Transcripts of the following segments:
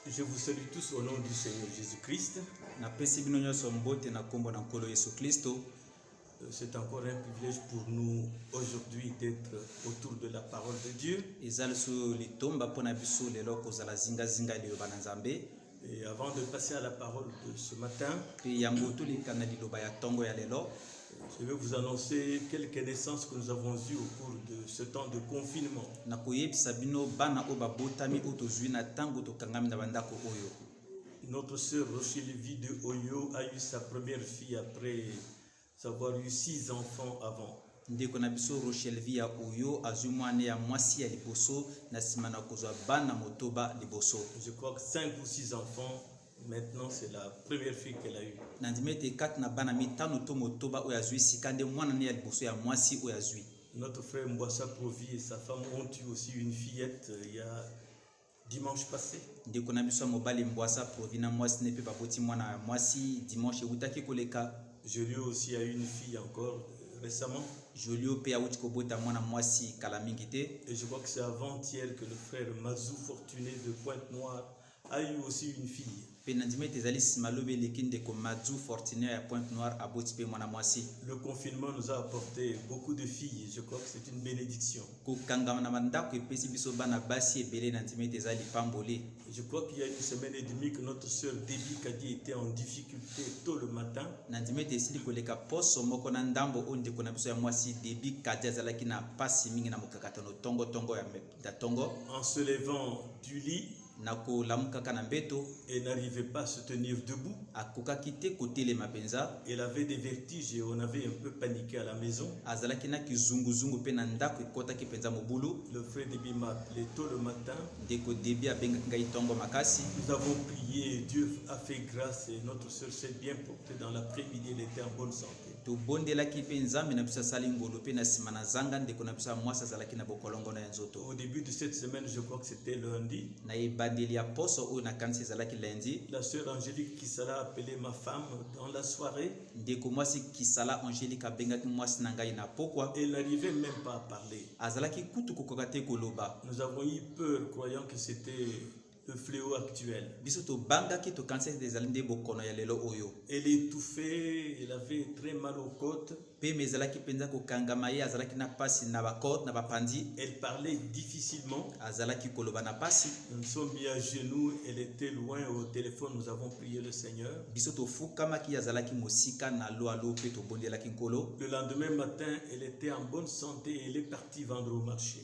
Je vous salue tous au nom du Seigneur Jésus-Christ. C'est encore un privilège pour nous aujourd'hui d'être autour de la parole de Dieu. Et avant de passer à la parole de ce matin, je vais vous annoncer quelques naissances que nous avons eues au cours de ce temps de confinement. Notre sœur Rochelle de Oyo a eu sa première fille après avoir eu 6 enfants avant. Je crois que 5 ou 6 enfants. Maintenant, c'est la première fille qu'elle a eue. Notre frère Mbouassa Provi et sa femme ont eu aussi une fillette il y a dimanche passé. Je lui ai aussi eu une fille encore récemment. Et je crois que c'est avant-hier que le frère Mazou Fortuné de Pointe-Noire a eu aussi une fille. Le confinement nous a apporté beaucoup de filles et je crois que c'est une bénédiction. Je crois qu'il y a une semaine et demie que notre sœur Debbie Kadi était en difficulté tôt le matin. En se levant du lit, elle n'arrivait pas à se tenir debout. Elle avait des vertiges et on avait un peu paniqué à la maison. Le frère Debbie m'a appelé tôt le matin. Nous avons prié, Dieu a fait grâce et notre soeur s'est bien portée dans l'après-midi, elle était en bonne santé. Au début de cette semaine, je crois que c'était lundi, la sœur Angélique Kisala a appelé ma femme dans la soirée. Elle n'arrivait même pas à parler. Nous avons eu peur, croyant que c'était le fléau actuel. Elle étouffait, elle avait très mal aux côtes. Elle parlait difficilement. Nous sommes mis à genoux, elle était loin au téléphone, nous avons prié le Seigneur. Le lendemain matin, elle était en bonne santé et elle est partie vendre au marché.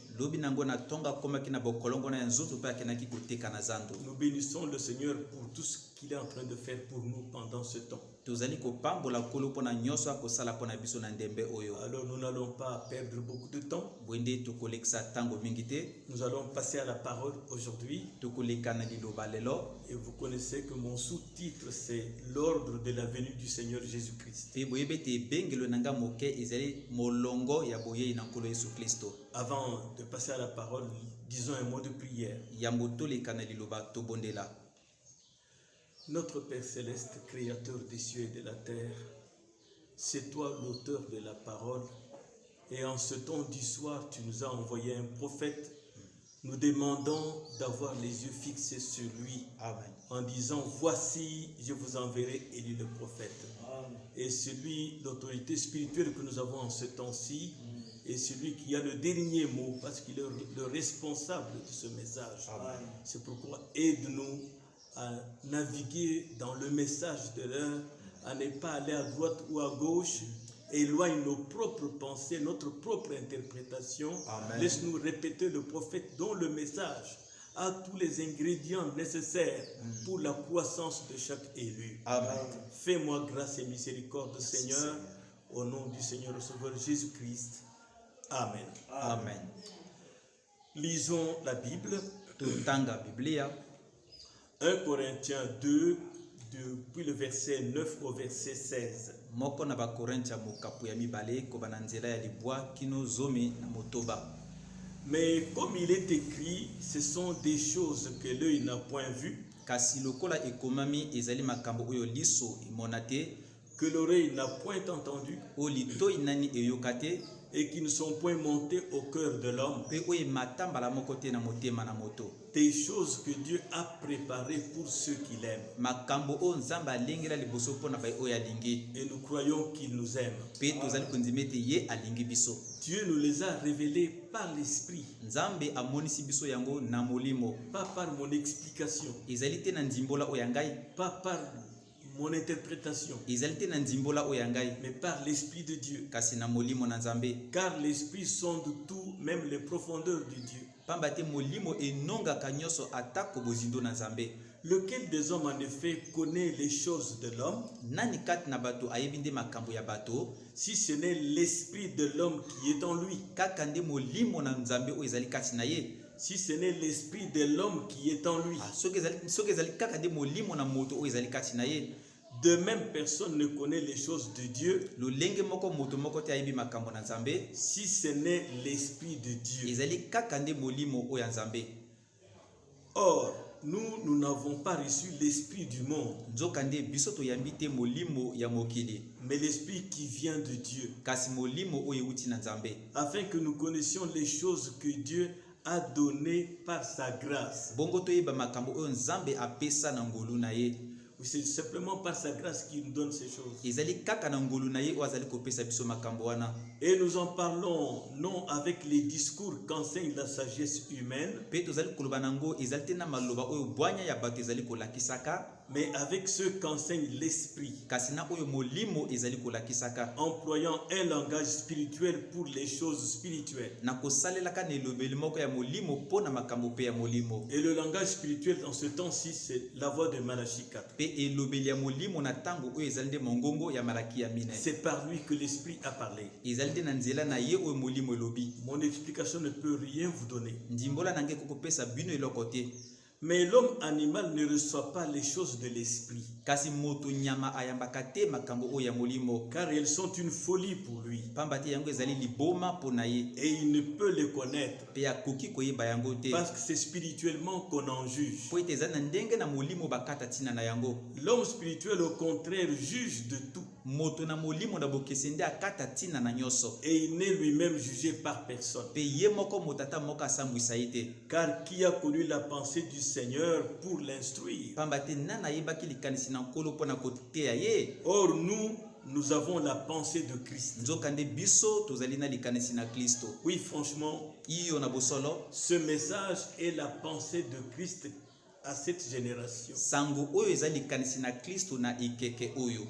Nous bénissons le Seigneur pour tout ce qu'il est en train de faire pour nous pendant ce temps. Alors nous n'allons pas perdre beaucoup de temps. Nous allons passer à la parole aujourd'hui. Et vous connaissez que mon sous-titre c'est l'ordre de la venue du Seigneur Jésus-Christ. Avant de passer à la parole, disons un mot de prière. Notre Père Céleste, Créateur des cieux et de la terre, c'est toi l'auteur de la parole. Et en ce temps du soir, tu nous as envoyé un prophète. Nous demandons d'avoir les yeux fixés sur lui. Amen. En disant, voici, je vous enverrai Élie le prophète. Amen. Et celui, l'autorité spirituelle que nous avons en ce temps-ci, et celui qui a le dernier mot, parce qu'il est le responsable de ce message. Amen. C'est pourquoi aide-nous à naviguer dans le message de l'heure, à ne pas aller à droite ou à gauche. Éloigne nos propres pensées, notre propre interprétation. Amen. Laisse-nous répéter le prophète dont le message a tous les ingrédients nécessaires pour la croissance de chaque élu. Amen. Fais-moi grâce et miséricorde, Seigneur, au nom du Seigneur et Sauveur Jésus-Christ. Amen. Amen. Lisons la Bible. 1 Corinthiens 2, depuis le verset 9 au verset 16. Mais comme il est écrit, ce sont des choses que l'œil n'a point vues, que l'oreille n'a point entendu, et qui ne sont point montés au cœur de l'homme, pe oyo ematambala moko te na motema na moto, des choses que Dieu a préparées pour ceux qui l'aiment. makambo oyo nzambe alengela liboso mpona bai oyo alingi, Et nous croyons qu'il nous aime. pe tozali kondima ete ye alingi biso. Dieu nous les a révélés par l'esprit, Nzambe amonisi biso yango na molimo, pas par mon explication, ezali te na ndimbola oyo ya ngai, pas par mon interprétation, ezali te na ndimbola oyo ya ngai, mais par l'esprit de Dieu. kasi na molimo na Nzambe. Car l'esprit sonde tout, même les profondeurs de Dieu. Pamba te molimo enongaka nyonso atako bozindo na Nzambe. Lequel des hommes en effet connaît les choses de l'homme, Nani kati na bato ayebi nde makambo ya bato, si ce n'est l'esprit de l'homme qui est en lui? kaka nde molimo na Nzambe oyo ezali kati na ye. Si ce n'est l'esprit de l'homme qui est en lui, Soki ezali kaka nde molimo na moto oyo ezali kati na ye. de même personne ne connaît les choses de Dieu, Lolenge moko moto moko te ayebi makambo na Nzambe, si ce n'est l'esprit de Dieu. ezali kaka nde molimo oyo ya Nzambe. Or, nous n'avons pas reçu l'esprit du monde, Nzoka nde biso toyambi te molimo ya mokili, mais l'esprit qui vient de Dieu, kasi molimo oyo euti na Nzambe, afin que nous connaissions les choses que Dieu a données par sa grâce. bongo toyeba makambo oyo Nzambe apesa na ngolu na ye. Oui, c'est simplement par sa grâce qu'il nous donne ces choses. Ezali kaka na ngolu na ye oyo azali kopesa biso makambo wana. Et nous en parlons non avec les discours qu'enseigne la sagesse humaine, Pe tozali koloba nango ezali te na maloba oyo bwanya ya bato ezali kolakisaka, mais avec ceux qu'enseigne l'esprit, kasi na oyo molimo ezali kolakisaka, employant un langage spirituel pour les choses spirituelles. na kosalelaka na elobeli moko ya molimo mpo na makambo pe ya molimo. Et le langage spirituel dans ce temps-ci, c'est la voix de Malachie 4. Pe elobeli ya molimo na tango oyo ezali nde mongongo ya Malaki ya mine. C'est par lui que l'esprit a parlé. Ezali te na nzela na ye oyo molimo elobi. Mon explication ne peut rien vous donner. Ndimbola nange kokopesa bino eloko te. Mais l'homme animal ne reçoit pas les choses de l'esprit, Kasi moto nyama ayambaka te makambo oyo ya molimo, car elles sont une folie pour lui, pamba te yango ezali liboma mpo na ye, et il ne peut les connaître, pe akoki koyeba yango te, parce que c'est spirituellement qu'on en juge. po ete eza na ndenge na molimo bakata ntina na yango. L'homme spirituel, au contraire, juge de tout, Moto na molimo na bokese nde akata ntina na nyonso, et il n'est lui-même jugé par personne. pe ye moko moto ata moko asambwisa ye te. Car qui a connu la pensée du Seigneur pour l'instruire? Pamba te nani ayebaki likanisi na nkolo mpo na koteya ye. Or, nous avons la pensée de Christ. Nzoka nde biso tozali na likanisi na Kristo. Oui, franchement, Iyo na bosolo, ce message est la pensée de Christ à cette génération. sango oyo eza likanisi na Kristo na ekeke oyo.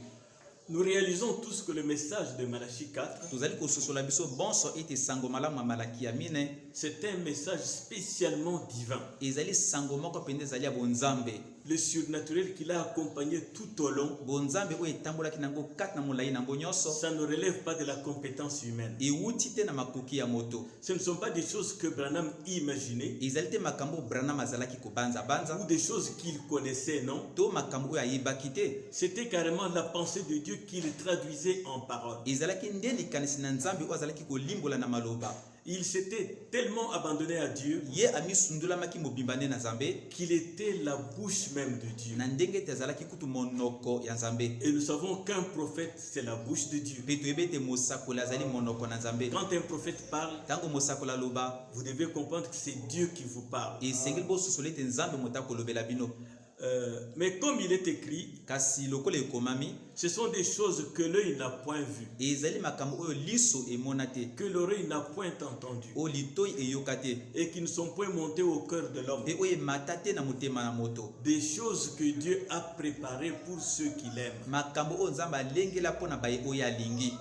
Nous réalisons tous que le message de Malachie 4, Tozali kososola biso bonso ete sango malamu ya Malaki ya mine, c'est un message spécialement divin. ezali sango moko mpenza ezali ya bonzambe. Le surnaturel qui l'a accompagné tout au long, Bonzambe oyo etambolaki nango kati na molai nango nyonso, ça ne relève pas de la compétence humaine. ewuti te na makoki ya moto. Ce ne sont pas des choses que Branham imaginait Ezali te makambo Branham azalaki kobanza-banza, ou des choses qu'il connaissait, non. to makambo oyo ayebaki te. C'était carrément la pensée de Dieu qu'il traduisait en paroles. Ezalaki nde likanisi na Nzambe oyo azalaki kolimbola na maloba. Il s'était tellement abandonné à Dieu Ye amisundulamaki mobimba nde na Nzambe, qu'il était la bouche même de Dieu. na ndenge ete azalaki kutu monoko ya Nzambe. Et nous savons qu'un prophète, c'est la bouche de Dieu. Pe toyebi ete mosakoli azali monoko na Nzambe. Quand un prophète parle, Tango mosakoli aloba, vous devez comprendre que c'est Dieu qui vous parle. esengeli bososola ete Nzambe moto akolobela bino. Mais comme il est écrit, Kasi lokola ekomami, ce sont des choses que l'œil n'a point vues, ezali makambo oyo liso emona te, que l'oreille n'a point entendues, oyo litoi eyoka te, et qui ne sont point montées au cœur de l'homme. pe oyo emata te na motema na moto. Des choses que Dieu a préparées pour ceux qui l'aiment. Makambo oyo Nzambe alengela mpo na baye oyo alingi.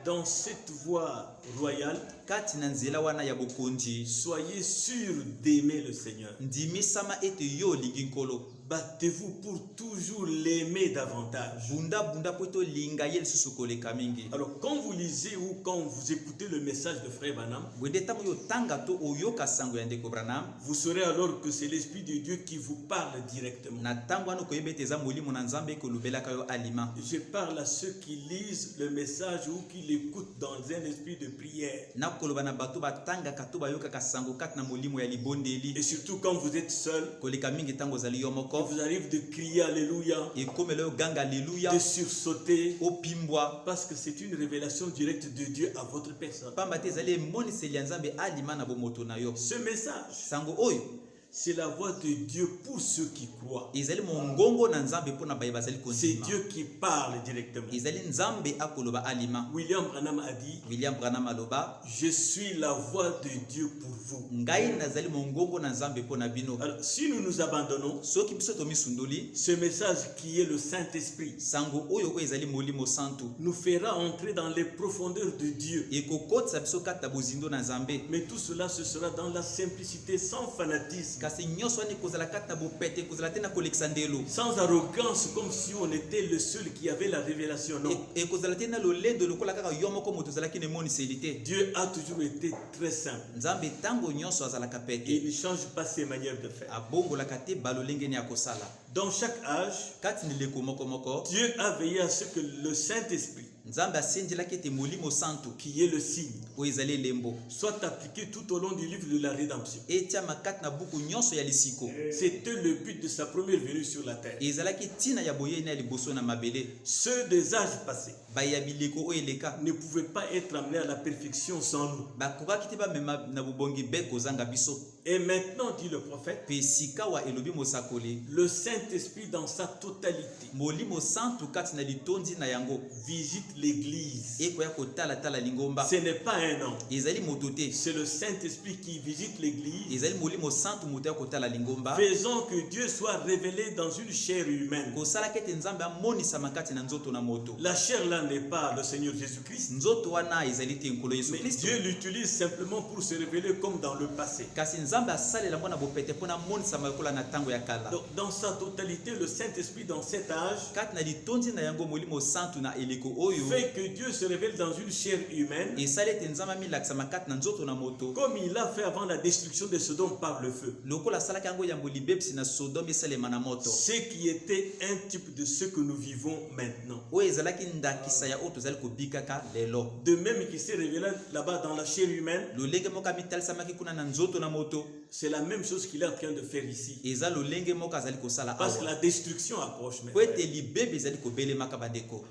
Dans cette voie royale, Kati na nzela wana ya bokonzi, soyez sûrs d'aimer le Seigneur. ndimisama ete yo olingi nkolo. Battez-vous pour toujours l'aimer davantage. Bunda po tolinga ye lisusu koleka mingi. Alors, quand vous lisez ou quand vous écoutez le message de Frère Branham, Bwende ntango yo tanga to oyoka sango ya ndeko Branham, vous saurez alors que c'est l'Esprit de Dieu qui vous parle directement. na ntango wana koyeba ete eza molimo na Nzambe kolobelaka yo alima. Je parle à ceux qui lisent le message ou qui l'écoutent dans un esprit de prière. Na koloba na bato batanga katuba yoka kasango kat na molimo ya libondeli. Et surtout quand vous êtes seul, Koleka mingi tango zali yo il moko. vous arrive de crier Alléluia, Et comme le ganga alléluia de sursauter, opimbwa. parce que c'est une révélation directe de Dieu à votre personne. Pamba te zali moni selianzambe alima na bomoto na yo. Ce message, Sango oyo c'est la voix de Dieu pour ceux qui croient. ezali mongongo na nzambe pona baye bazali C'est kondima. Dieu qui parle directement. Ezali nzambe akoloba alima. William Branham a dit, William Branham aloba je suis la voix de Dieu pour vous. ngai nazali mongongo na nzambe pona bino. Alors, si nous nous abandonnons, Soki biso to misundoli ce message qui est le Saint-Esprit sango oyo oyo ezali molimo santu nous fera entrer dans les profondeurs de Dieu. ekokotisa biso kata bozindo na nzambe. Mais tout cela, ce sera dans la simplicité, sans fanatisme, Kasi nyonso wani kozala kata na bopete kozala te na kolekisa ndelo. sans arrogance, comme si on était le seul qui avait la révélation. Non. Ekozala te na lolendo lokola kaka yo moko moto ozalaki na emoniseli te. Dieu a toujours été très simple. Nzambe tango nyonso azalaka Et pete il ne change pas ses manières de faire. abongolaka te balolenge ni akosala. Dans chaque âge, Kati ndileko moko moko Dieu a veillé à ce que le Saint-Esprit, nzambe asendelaki ete molimo santu qui est le signe, oyo ezali elembo soit appliqué tout au long du livre de la rédemption. etiama kati na buku nyonso ya lisiko. C'était le but de sa première venue sur la terre. Ezalaki ntina ya boyei na liboso na mabele. Ceux des âges passés Baya bileko oyo eleka ne pouvaient pas être amenés à la perfection sans nous. bakokaki te bamema na bobongi be kozanga biso. Et maintenant, dit le prophète, Pe sika wa elobi mosakoli le Saint-Esprit dans sa totalité molimo santu kati na litondi na yango visite l'église. ekoya kotalatala lingomba. Ce n'est pas un homme, Ezali moto te, c'est le Saint-Esprit qui visite l'église, ezali molimo santu moto ya kotala lingomba. faisant que Dieu soit révélé dans une chair humaine. Kosalaki ete nzambe amonisama kati na nzoto na moto. La chair là n'est pas le Seigneur Jésus-Christ, Nzoto wana ezali te nkolo Yesu mais Kristo. Dieu l'utilise simplement pour se révéler comme dans le passé. Kasi nzambe asalela mwana bopete mpona amonisama lokola na ntango ya kala. Donc, dans sa totalité, le Saint-Esprit dans cet âge Kati na litondi na yango molimo santu na eleko oyo fait que Dieu se révèle dans une chair humaine, esali ete nzambe amilakisama kati na nzoto na moto comme il l'a fait avant la destruction de Sodome par le feu. lokola asalaki yango yambo libebisi na Sodome esalema na moto. Ce qui était un type de ce que nous vivons maintenant. Oyo ezalaki ndakisa ya oyo tozali kobikaka lelo. De même qu'il s'est révélé là-bas dans la chair humaine, Lolenge moko amitalisamaki kuna na nzoto na moto c'est la même chose qu'il est en train de faire ici. eza lolenge moko azali kosala Parce que awa la destruction approche po ete maintenant. libebi ezali kobelemaka bandeko.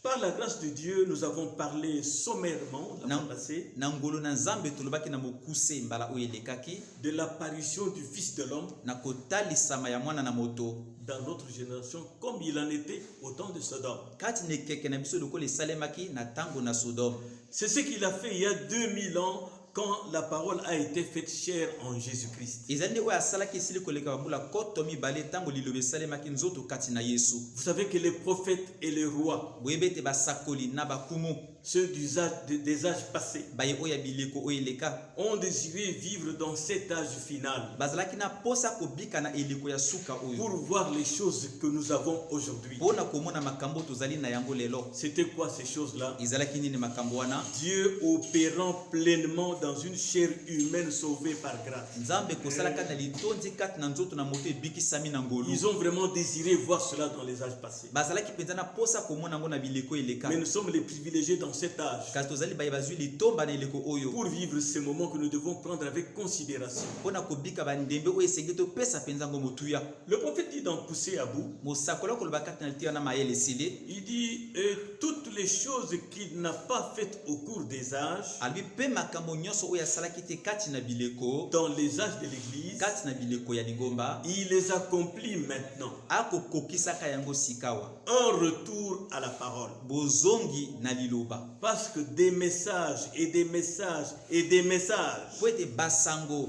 Par la grâce de Dieu, nous avons parlé sommairement la Non. fois passée Na ngolo na nzambe tolobaki na mokuse mbala oyo elekaki de l'apparition du Fils de l'homme na kotalisama ya mwana na moto dans notre génération comme il en était au temps de Sodome. kati na ekeke na biso lokola esalemaki na ntango na Sodome. C'est ce qu'il a fait il y a 2000 ans quand la parole a été faite chair en Jésus-Christ. Ezali nde oyo asalaki esili koleka bambula koto mibale ntango liloba esalemaki nzoto kati na Yesu. Vous savez que les prophètes et les rois, Boyeba ete basakoli na bakumu ceux des âges passés, baye oyo ya bileko oyo eleka ont désiré vivre dans cet âge final bazalaki na posa kobika na eleko ya suka pour oyo voir les choses que nous avons aujourd'hui. mpona komona makambo tozali na yango lelo. C'était quoi ces choses-là? Ezalaki nini makambo wana? Dieu opérant pleinement dans une chair humaine sauvée par grâce. Nzambe kosalaka na litondi kati na nzoto na moto ebikisami na ngolu. Ils ont vraiment désiré voir cela dans les âges passés. Bazalaki mpenza na posa komona yango na bileko eleka. Mais nous sommes les privilégiés dans cet âge Kasi tozali baye bazwi litomba na eleko oyo pour vivre ces moments que nous devons prendre avec considération. mpona kobika bandembe oyo esengi topesa mpenza ngo motuya. Le prophète dit d'en pousser à bout. Mosakoli koloba kati na litia na mayele esili Il dit toutes les choses qu'il n'a pas faites au cours des âges, alobi mpe makambo nyonso oyo asalaki te kati na bileko dans les âges de l'Église, kati na bileko ya lingomba il les accomplit maintenant. akokokisaka yango sikawa. Un retour à la parole. Bozongi na liloba Parce que des messages et des messages et des messages po ete basango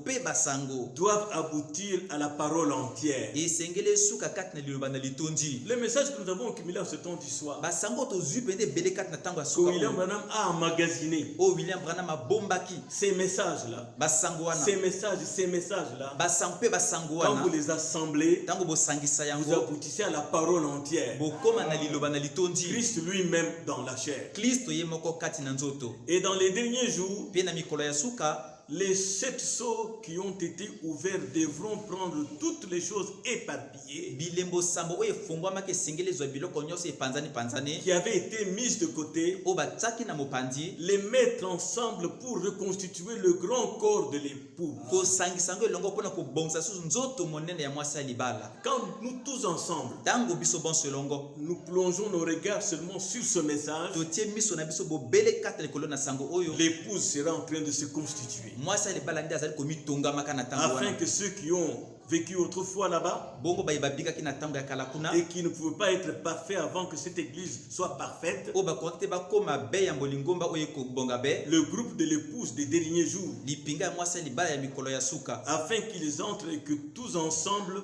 pe basango doivent aboutir à la parole entière. esengeli esuka kati na liloba na litondi. Les messages que nous avons accumulés en ce temps du soir, Basango tozwi mpenza ebele kati na ntango ya que suka William oyo Branham a emmagasiné, oyo William Branham abombaki ces messages-là, basango wana ces messages-là, basango mpe basango quand vous wana les assemblez, ntango bosangisa vous yango aboutissez à la parole entière. bokoma na liloba na litondi. Christ lui-même dans la chair. Kristo ye moko kati na nzoto. Et dans les derniers jours, Mpe na mikolo ya suka les 7 sceaux qui ont été ouverts devront prendre toutes les choses éparpillées bilembo sambo oyo efungwamaki esengeli ezwa biloko nyonso epanzani qui avaient été mises de côté, oyo batiaki na mopandi les mettre ensemble pour reconstituer le grand corps de l'époux. kosangisa yango elongo mpona kobongisa susu nzoto monene ya mwasi ya libala. Quand nous tous ensemble, ntango biso bonso elongo nous plongeons nos regards seulement sur ce message, totie miso na biso bobele kata likolo na sango oyo l'épouse sera en train de se constituer. mwasi ya libala nde azali komitongamaka na ntango Afin wana que ceux qui ont vécu autrefois là-bas bongo baye babikaki na ntango ya kala kuna et qui ne pouvaient pas être parfaits avant que cette église soit parfaite, oyo bakokaki te bakóma be ya molingomba oyo ekobonga be le groupe de l'épouse des derniers jours, lipinga ya mwasi ya libala ya mikolo ya suka afin qu'ils entrent et que tous ensemble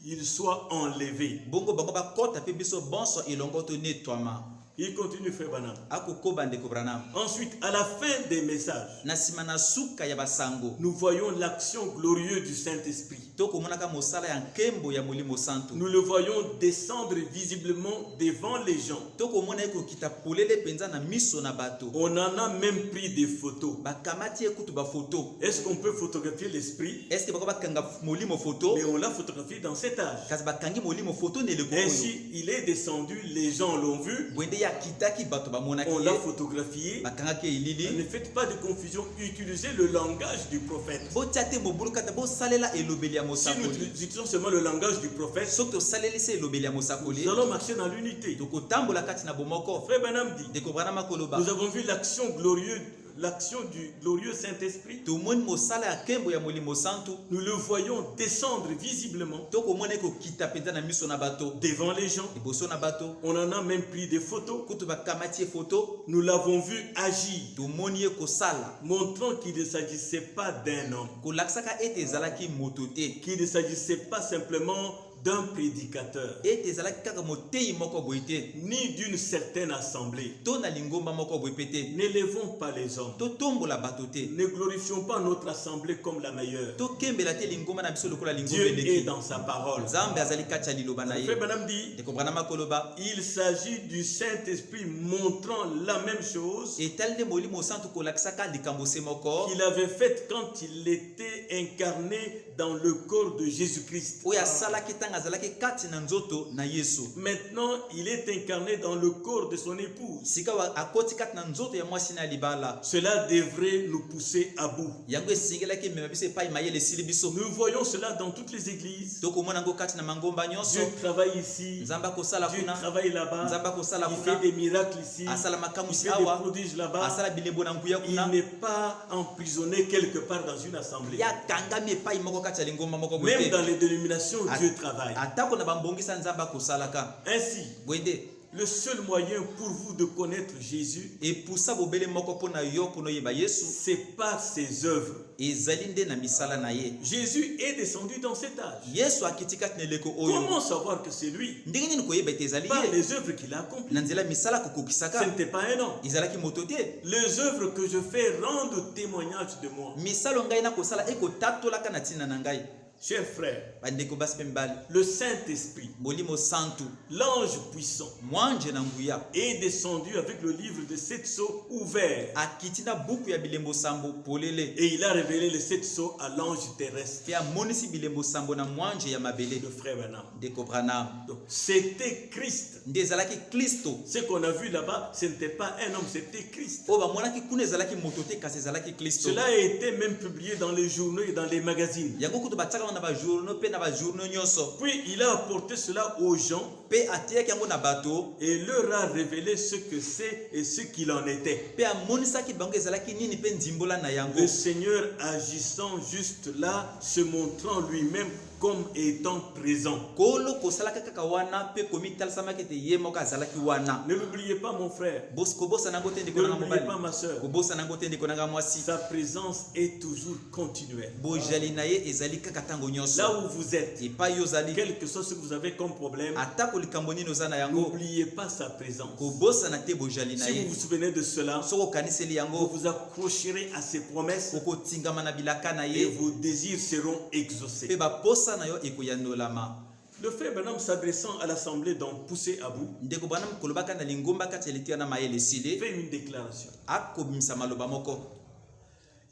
ils soient enlevés. bongo bango bakota mpe biso bonso elongo tonetwama. Il continue, frère Branham. akokoba ndeko Branham Ensuite, à la fin des messages, na nsima na suka ya basango nous voyons l'action glorieuse du Saint-Esprit. tokomonaka mosala ya nkembo ya molimo santu Nous le voyons descendre visiblement devant les gens. tokomona ye kokita polele mpenza na miso na bato On en a même pris des photos. bakamati ye kutu bafoto. Est-ce qu'on peut photographier l'esprit? Eske bako bakanga molimo foto Mais on l'a photographié dans cet âge. kasi bakangi molimo foto na eleko oyo Ainsi, il est descendu, les gens l'ont vu, bwende ye akitaki bato bamonaki on l'a ye photographié. bakangaki ye Ne elili faites pas de confusion, utilisez le langage du prophète. botia te mobulu kata bosalela elobeli ya Si nous mosakoli utilisons seulement le langage du prophète, soki tosaleli se elobeli ya mosakoli nous allons marcher dans l'unité. tokotambola kati na bomoko. Frère Branham dit, ndeko Branham koloba nous avons vu l'action du glorieux Saint-Esprit. tomoni mosala ya nkembo ya molimo santu Nous le voyons descendre visiblement tokomona ekokita mpenza na miso na bato devant les gens. liboso na bato On en a même pris des photos. kutu bakamati ye foto Nous l'avons vu agir, tomoni ye kosala montrant qu'il ne s'agissait pas d'un homme, kolakisaka ete ezalaki moto te qu'il ne s'agissait pas simplement d'un prédicateur, ete ezalaki kaka motei moko boye te ni d'une certaine assemblée. to na lingomba moko boye mpe te N'élevons pas les hommes. totombola bato te Ne glorifions pas notre assemblée comme la meilleure. tokembela te lingomba na biso lokola lingomba Dieu est eleki dans sa parole. nzambe azali kati ya liloba na Le ye frère Branham dit, ndeko Branham koloba il s'agit du Saint-Esprit montrant la même chose etali nde molimo santu kolakisaka likambo se moko qu'il avait faite quand il était incarné dans le corps de Jésus-Christ. oyo asalaki ntango azalaki kati na nzoto na yesu Maintenant, il est incarné dans le corps de son épouse. sika akoti kati na nzoto ya mwasi na libala Cela devrait nous pousser à bout. yango esengelaki emema biso epai mayele esili biso Nous voyons cela dans toutes les églises. tokomona yango kati na mangomba nyonso Dieu travaille ici, nzambe akosala Dieu kuna travaille là-bas, nzambe akosala il kuna fait des miracles ici, asala il makamwisi fait des awa prodiges là-bas. asala bilembo na nguya Il kuna n'est pas emprisonné quelque part dans une assemblée. ya kangami epai moko kati ya lingomba moko boye Même te dans les dénominations, Dieu travaille. atako na bambongisa nzambe akosalaka Ainsi, bwende le seul moyen pour vous de connaître Jésus, epusa bobele moko mpona yo mpona oyeba yesu c'est par ses œuvres. ezali nde na misala na ye Jésus est descendu dans cet âge. yesu akiti kati na eleko oyo Comment savoir que c'est lui? ndenge nini koyeba ete ezali Par ye les œuvres qu'il a accomplies. na nzela misala Ce kokokisaka n'était pas un homme. ezalaki moto te Les œuvres que je fais rendent témoignage de moi. misala ngai nakosala ekotatolaka na ntina na ngai Chers frères, bandeko basi mpe mibali le Saint-Esprit, molimo santu l'ange puissant, mwanje na nguya est descendu avec le livre de 7 sceaux ouvert. akiti na buku ya bilembo sambo polele Et il a révélé les 7 sceaux à l'ange terrestre, mpe amonisi bilembo sambo na mwanje ya mabele le frère Branham. ndeko Branham Donc, c'était Christ. nde ezalaki kristo Ce qu'on a vu là-bas, ce n'était pas un homme, c'était Christ. oyo bamonaki kuna ezalaki moto te kasi ezalaki kristo Cela a été même publié dans les journaux et dans les magazines. yango kutu batiaka na bajournaux mpe na bajournaux nyonso Puis il a apporté cela aux gens mpe ateyaki yango na bato et leur a révélé ce que c'est et ce qu'il en était. mpe amonisaki bango ezalaki nini mpe ndimbola na yango Le Seigneur agissant juste là, se montrant lui-même comme étant présent. kolo kosalaka kaka wana mpe komitalisamaki ete ye moko azalaki wana Ne l'oubliez pas, mon frère. kobosana yango te Ne ndeko nanga l'oubliez mobali pas, ma soeur. kobosana yango te ndeko nanga mwasi Sa présence est toujours continuelle. bozali na ye ezali kaka ntango Là nyonso où vous êtes, epai yo ozali quel que soit ce que vous avez comme problème, atako likambo nini oza na yango n'oubliez pas sa présence. kobosana te bozali na Si vous ye vous souvenez de cela, soki okaniseli vous yango vous accrocherez à ses promesses okotingama na bilaka na et ye vos désirs seront mpe exaucés. baposa na yo ekoyandolama Le frère Branham s'adressant à l'assemblée donc poussé à bout, ndeko Branham kolobaka na lingomba kati ya liti wana mayele esili fait une déclaration. akobimisa maloba moko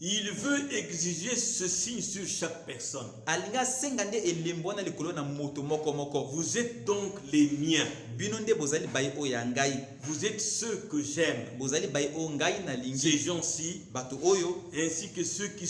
Il veut exiger ce signe sur chaque personne. alinga senga nde elembo wana likolo na moto moko moko. Vous êtes donc les miens. Bino nde bozali bai o ya ngai. Vous êtes ceux que j'aime. Bozali bai o ngai na Ces lingi. gens-ci, Bato oyo ainsi que ceux qui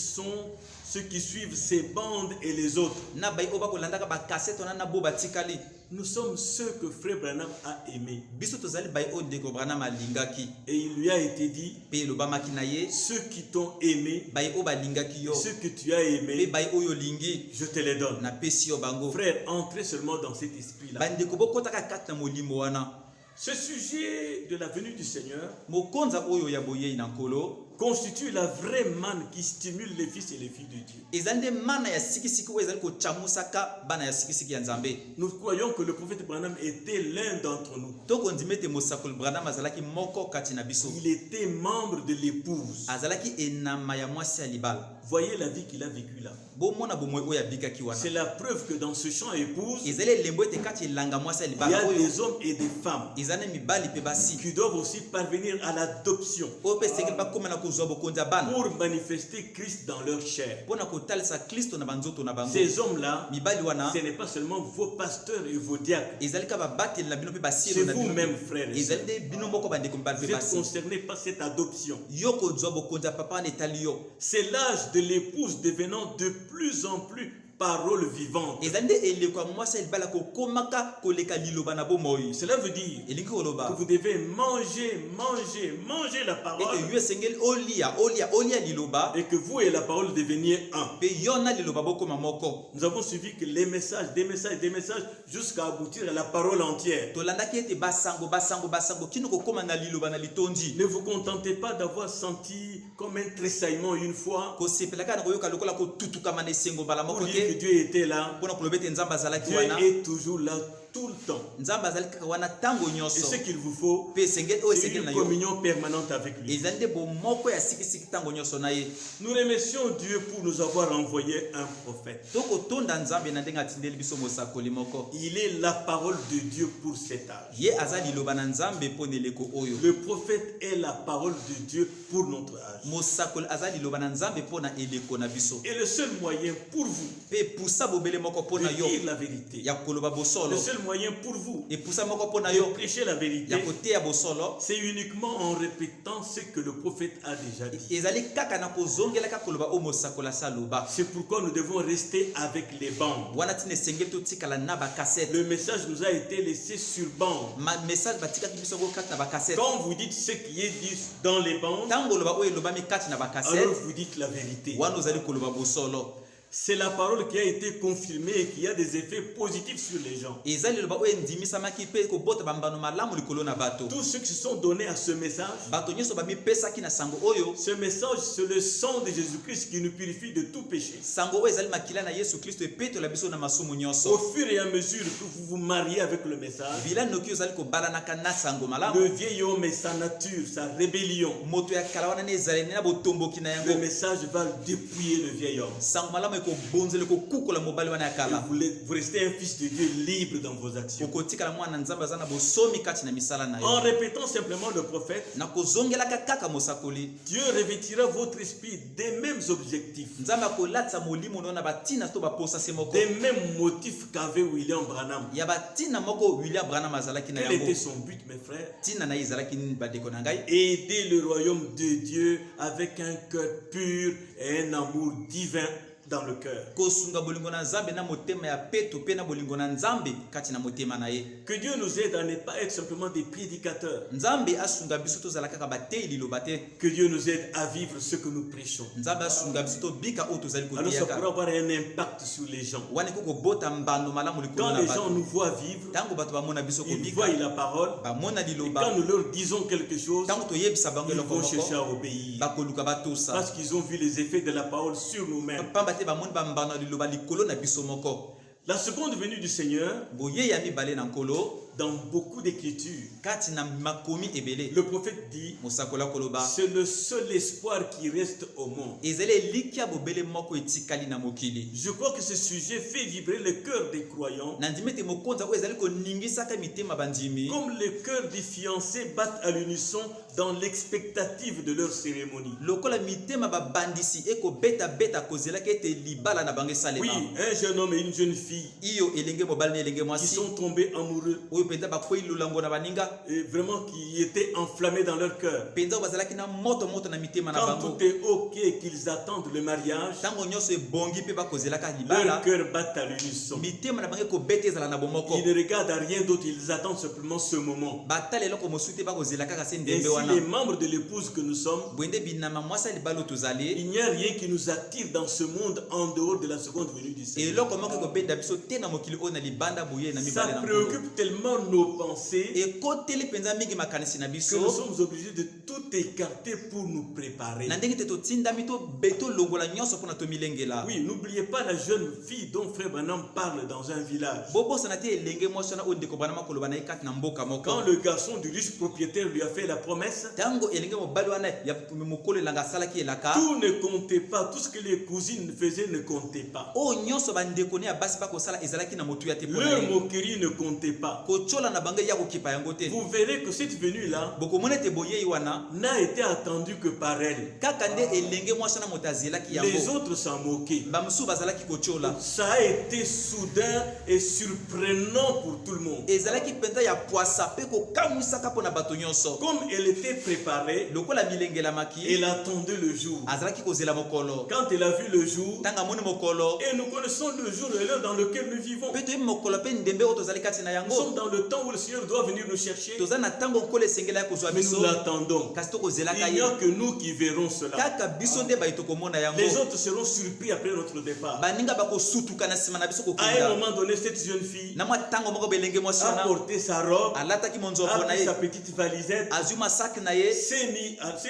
suivent ces bandes et les autres. na bai o bakolandaka ba cassette wana na bo batikali. Nous sommes ceux que Frère Branham a aimés. Biso tozali bai o ndeko Branham alingaki. Et il lui a été dit, Pe lobamaki na ye ceux qui t'ont aimé, bai o balingaki yo. ceux que tu as Pe aimés, bai oyo lingi je te les donne. na pesi yo bango. Frère, entrez seulement dans cet esprit-là. Bandeko bokotaka kati na molimo wana. Ce sujet de la venue du Seigneur Mokonza oyo ya boyei na nkolo constitue la vraie manne qui stimule les fils et les filles de Dieu. ezande mana ya sikisiki oyo ezali kochamusaka bana ya sikisiki ya nzambe. Nous croyons que le prophète Branham était l'un d'entre nous. Tokondima ete mosakoli Branham azalaki moko kati na biso. Il était membre de l'épouse. Azalaki enama ya mwasi ya libala. Voyez la vie qu'il a vécue là. Bomona bomoi oyo abikaki wana. C'est la preuve que dans ce champ épouse, Ezali elembo ete kati elanga mwasi ya il y libala a oyo des hommes et des femmes ezana mibali pe basi qui doivent aussi parvenir à l'adoption oyo pe sekeli bakoma na kozwa bokonzi ya bana pour manifester Christ dans leur chair. mpona kotalisa kristo na banzoto na bango. Ces hommes-là, Mibali wana ce n'est pas seulement vos pasteurs et vos diacres. ezali ka babateli na bino mpe C'est basielo na bino. vous-même, frères et ezali sœurs. nde bino moko bandeko mibali Vous mpe êtes basi concernés par cette adoption. yo kozwa bokonzi ya papa wana etali yo. C'est l'âge de l'épouse devenant de plus en plus parole vivante. ezali nde eleko ya mwasi ya libala kokomaka koleka liloba na bomoi. Cela veut dire elingi que koloba vous devez manger la parole ete yo esengeli olia liloba et que vous et la parole deveniez un. mpe yo na liloba bokoma moko. Nous avons suivi que les messages, des messages, jusqu'à aboutir à la parole entière. tolandaki ete basango kino kokoma na liloba na litondi. Ne vous contentez pas d'avoir senti comme un tressaillement une fois kosepelaka na koyoka lokola kotutukama na esengo mbala pour moko dire que te Dieu était là. mpona koloba ete nzambe azalaki Dieu wana. est toujours là tout le temps. Nzambe azali kaka wana ntango Et nyonso ce qu'il vous faut, mpe esengeli oyo c'est esengeli na une yo communion permanente avec lui. ezali nde bomoko ya sikisiki ntango nyonso na ye. Nous remercions Dieu pour nous avoir envoyé un prophète. tokotonda nzambe na ndenge atindeli biso mosakoli moko. Il est la parole de Dieu pour cet âge. ye aza liloba na nzambe mpo na eleko oyo. Le prophète est la parole de Dieu pour notre âge. mosakoli aza liloba na nzambe mpo na eleko na biso. Et le seul moyen pour vous mpe pusa bobele moko mpo de na yo dire la vérité, ya koloba bosolo. le seul moyen pour vous epusa moko mpo na de yo prêcher la vérité, ya koteya bosolo. c'est uniquement en répétant ce que le prophète a déjà dit. ezali kaka na kozongelaka koloba oyo mosakoli asa aloba. C'est pourquoi nous devons rester avec les bandes. wana ntina esengeli totikala na bakasete. Le message nous a été laissé sur bande. message batikaki biso yango kati na bakasete. Quand vous dites ce qui est dit dans les bandes, ntango oloba oyo elobami kati na alors bakasete vous dites la vérité. wana ozali koloba bosolo. C'est la parole qui a été confirmée et qui a des effets positifs sur les gens. ezali liloba oyo endimisamaki mpe kobota bambano malamu likolo na bato. Tous ceux qui se sont donnés à ce message, bato nyonso bamipesaki na sango oyo. ce message, c'est le sang de Jésus-Christ qui nous purifie de tout péché. sango oyo ezali makila na yesu kristo epetola biso na masumu Au nyonso. fur et à mesure que vous vous mariez avec le message, bila noki ozali kobalanaka na sango malamu. le vieil homme et sa nature, sa rébellion, moto ya kala wana ne ezali na botomboki na le yango. message va dépouiller le vieil homme. sango malamu ekobonzela kokukola mobali wana ya Et kala. vous restez un fils de Dieu libre dans vos actions. okotikala mwana nzambe aza na bosomi kati na misala na En yo. répétant simplement le prophète, na kozongelaka kaka mosakoli. Dieu revêtira votre esprit des mêmes objectifs, nzambe akolatisa molimo no na batina to baposa se moko. des mêmes motifs qu'avait William Branham. ya batina moko William Branham azalaki na Quel était yango. son but, mes frères? tina na ye ezalaki nini bandeko na ngai? Aider le royaume de Dieu avec un cœur pur et un amour divin dans le cœur. kosunga bolingo na nzambe na motema ya peto pe na bolingo na nzambe kati na motema na ye. Que Dieu nous aide à ne pas être simplement des prédicateurs. nzambe asunga biso tozala kaka bateyi liloba te. Que Dieu nous aide à vivre ce que nous prêchons. nzambe asunga biso tobika oyo tozali Alors ça pourra koteyaka. avoir un impact sur les gens. wana ekokobota mbando malamu likolo Quand na les gens bato. nous voient vivre, ntango bato bamona biso ils voient kobika la parole. bamona Et liloba. quand nous leur disons quelque chose, ntango toyebisa bango ils eloko vont chercher moko à obéir. bakoluka batosa. Parce qu'ils ont vu les effets de la parole sur nous-mêmes. pamba te bamoni bambano liloba likolo na biso moko. La seconde venue du Seigneur boye ya mibale na nkolo dans beaucoup d'écritures, kati na makomi ebele le prophète dit, mosakola koloba c'est le seul espoir qui reste au monde. ezali elikia bobele moko etikali na mokili. Je crois que ce sujet fait vibrer le cœur des croyants, nandimi ete mokonzi oyo ezali koningisaka mitema bandimi comme les cœurs des fiancés battent à l'unisson dans l'expectative de leur cérémonie. lokola mitema babandisi ekobeta kozelaka ete libala na bango esalema. Oui, un jeune homme et une jeune fille iyo elenge mobali na elenge qui mwasi sont tombés amoureux oyo mpenza bakwei lulango na baninga et vraiment qui étaient enflammés dans leur cœur. mpenza oyo bazalaki na moto na mitema na Quand bango tout est ok, qu'ils attendent le mariage, ntango nyonso ebongi mpe bakozelaka leur libala cœur bat à l'unisson. mitema na bango ekobeta ezala na bomoko Ils ne regardent à rien d'autre, ils attendent simplement ce moment. batala eloko mosusu te bakozela kaka se Et ndembe si wana les membres de l'épouse que nous sommes, bwende binama mwasi ya libala oyo tozali il n'y a rien qui nous attire dans ce monde en dehors de la seconde venue du Seigneur. eloko moko ekobenda biso te na mokili oyo na libanda boye na mibale Ça na nkolo préoccupe tellement nos pensées ekoteli mpenza mingi makanisi na que nous biso sommes obligés de tout écarter pour nous préparer. na ndenge te totindami tolongola nyonso mpona tomilengela. Oui, n'oubliez pas la jeune fille dont Frère Branham parle dans un village. bobosana te elenge mwasi wana oyo ndeko banama koloba na ye kati na mboka moko Quand le garçon du riche propriétaire lui a fait la promesse, ntango elenge mobali wana ya mokolo elanga asalaki elaka tout ne comptait pas, tout ce que les cousines faisaient ne comptait pas. oyo nyonso bandeko ne ya basi bakosala ezalaki na motuya te mpona Leur ye moquerie ne comptait pas. kotyola na bango ya kokipa yango te. Vous verrez que cette venue-là bokomona ete boyei wana n'a été attendue que par elle. kaka nde elenge mwasi wana moto azelaki Les yango autres s'en moquaient. bamosusu bazalaki kotyola. Ça a été soudain et surprenant pour tout le monde. ezalaki mpenza ya pwasa mpe kokamwisaka mpona bato nyonso. Comme elle était préparée, lokola milengelamaki elle attendait le jour. azalaki kozela mokolo. Quand elle a vu le jour, ntango amoni mokolo et nous connaissons le jour et l'heure dans lequel nous vivons. mpe toyebi mokolo mpe ndembe oyo tozali kati na Nous sommes yango. dans le temps où le Seigneur doit venir nous chercher, toza na ntango nkolo esengela ya kozwa mais nous biso l'attendons. kasi tokozelaka Il n'y ye a que nous qui verrons cela. kaka biso nde bayi tokomona yango. Les autres seront surpris après notre départ. baninga bakosutuka na nsima na biso À un kokenda. moment donné, cette jeune fille na mwa ntango moko belenge mwasi a wana porté sa robe, alataki monzoko a na pris ye sa petite valisette, azwi masaki na ye s'est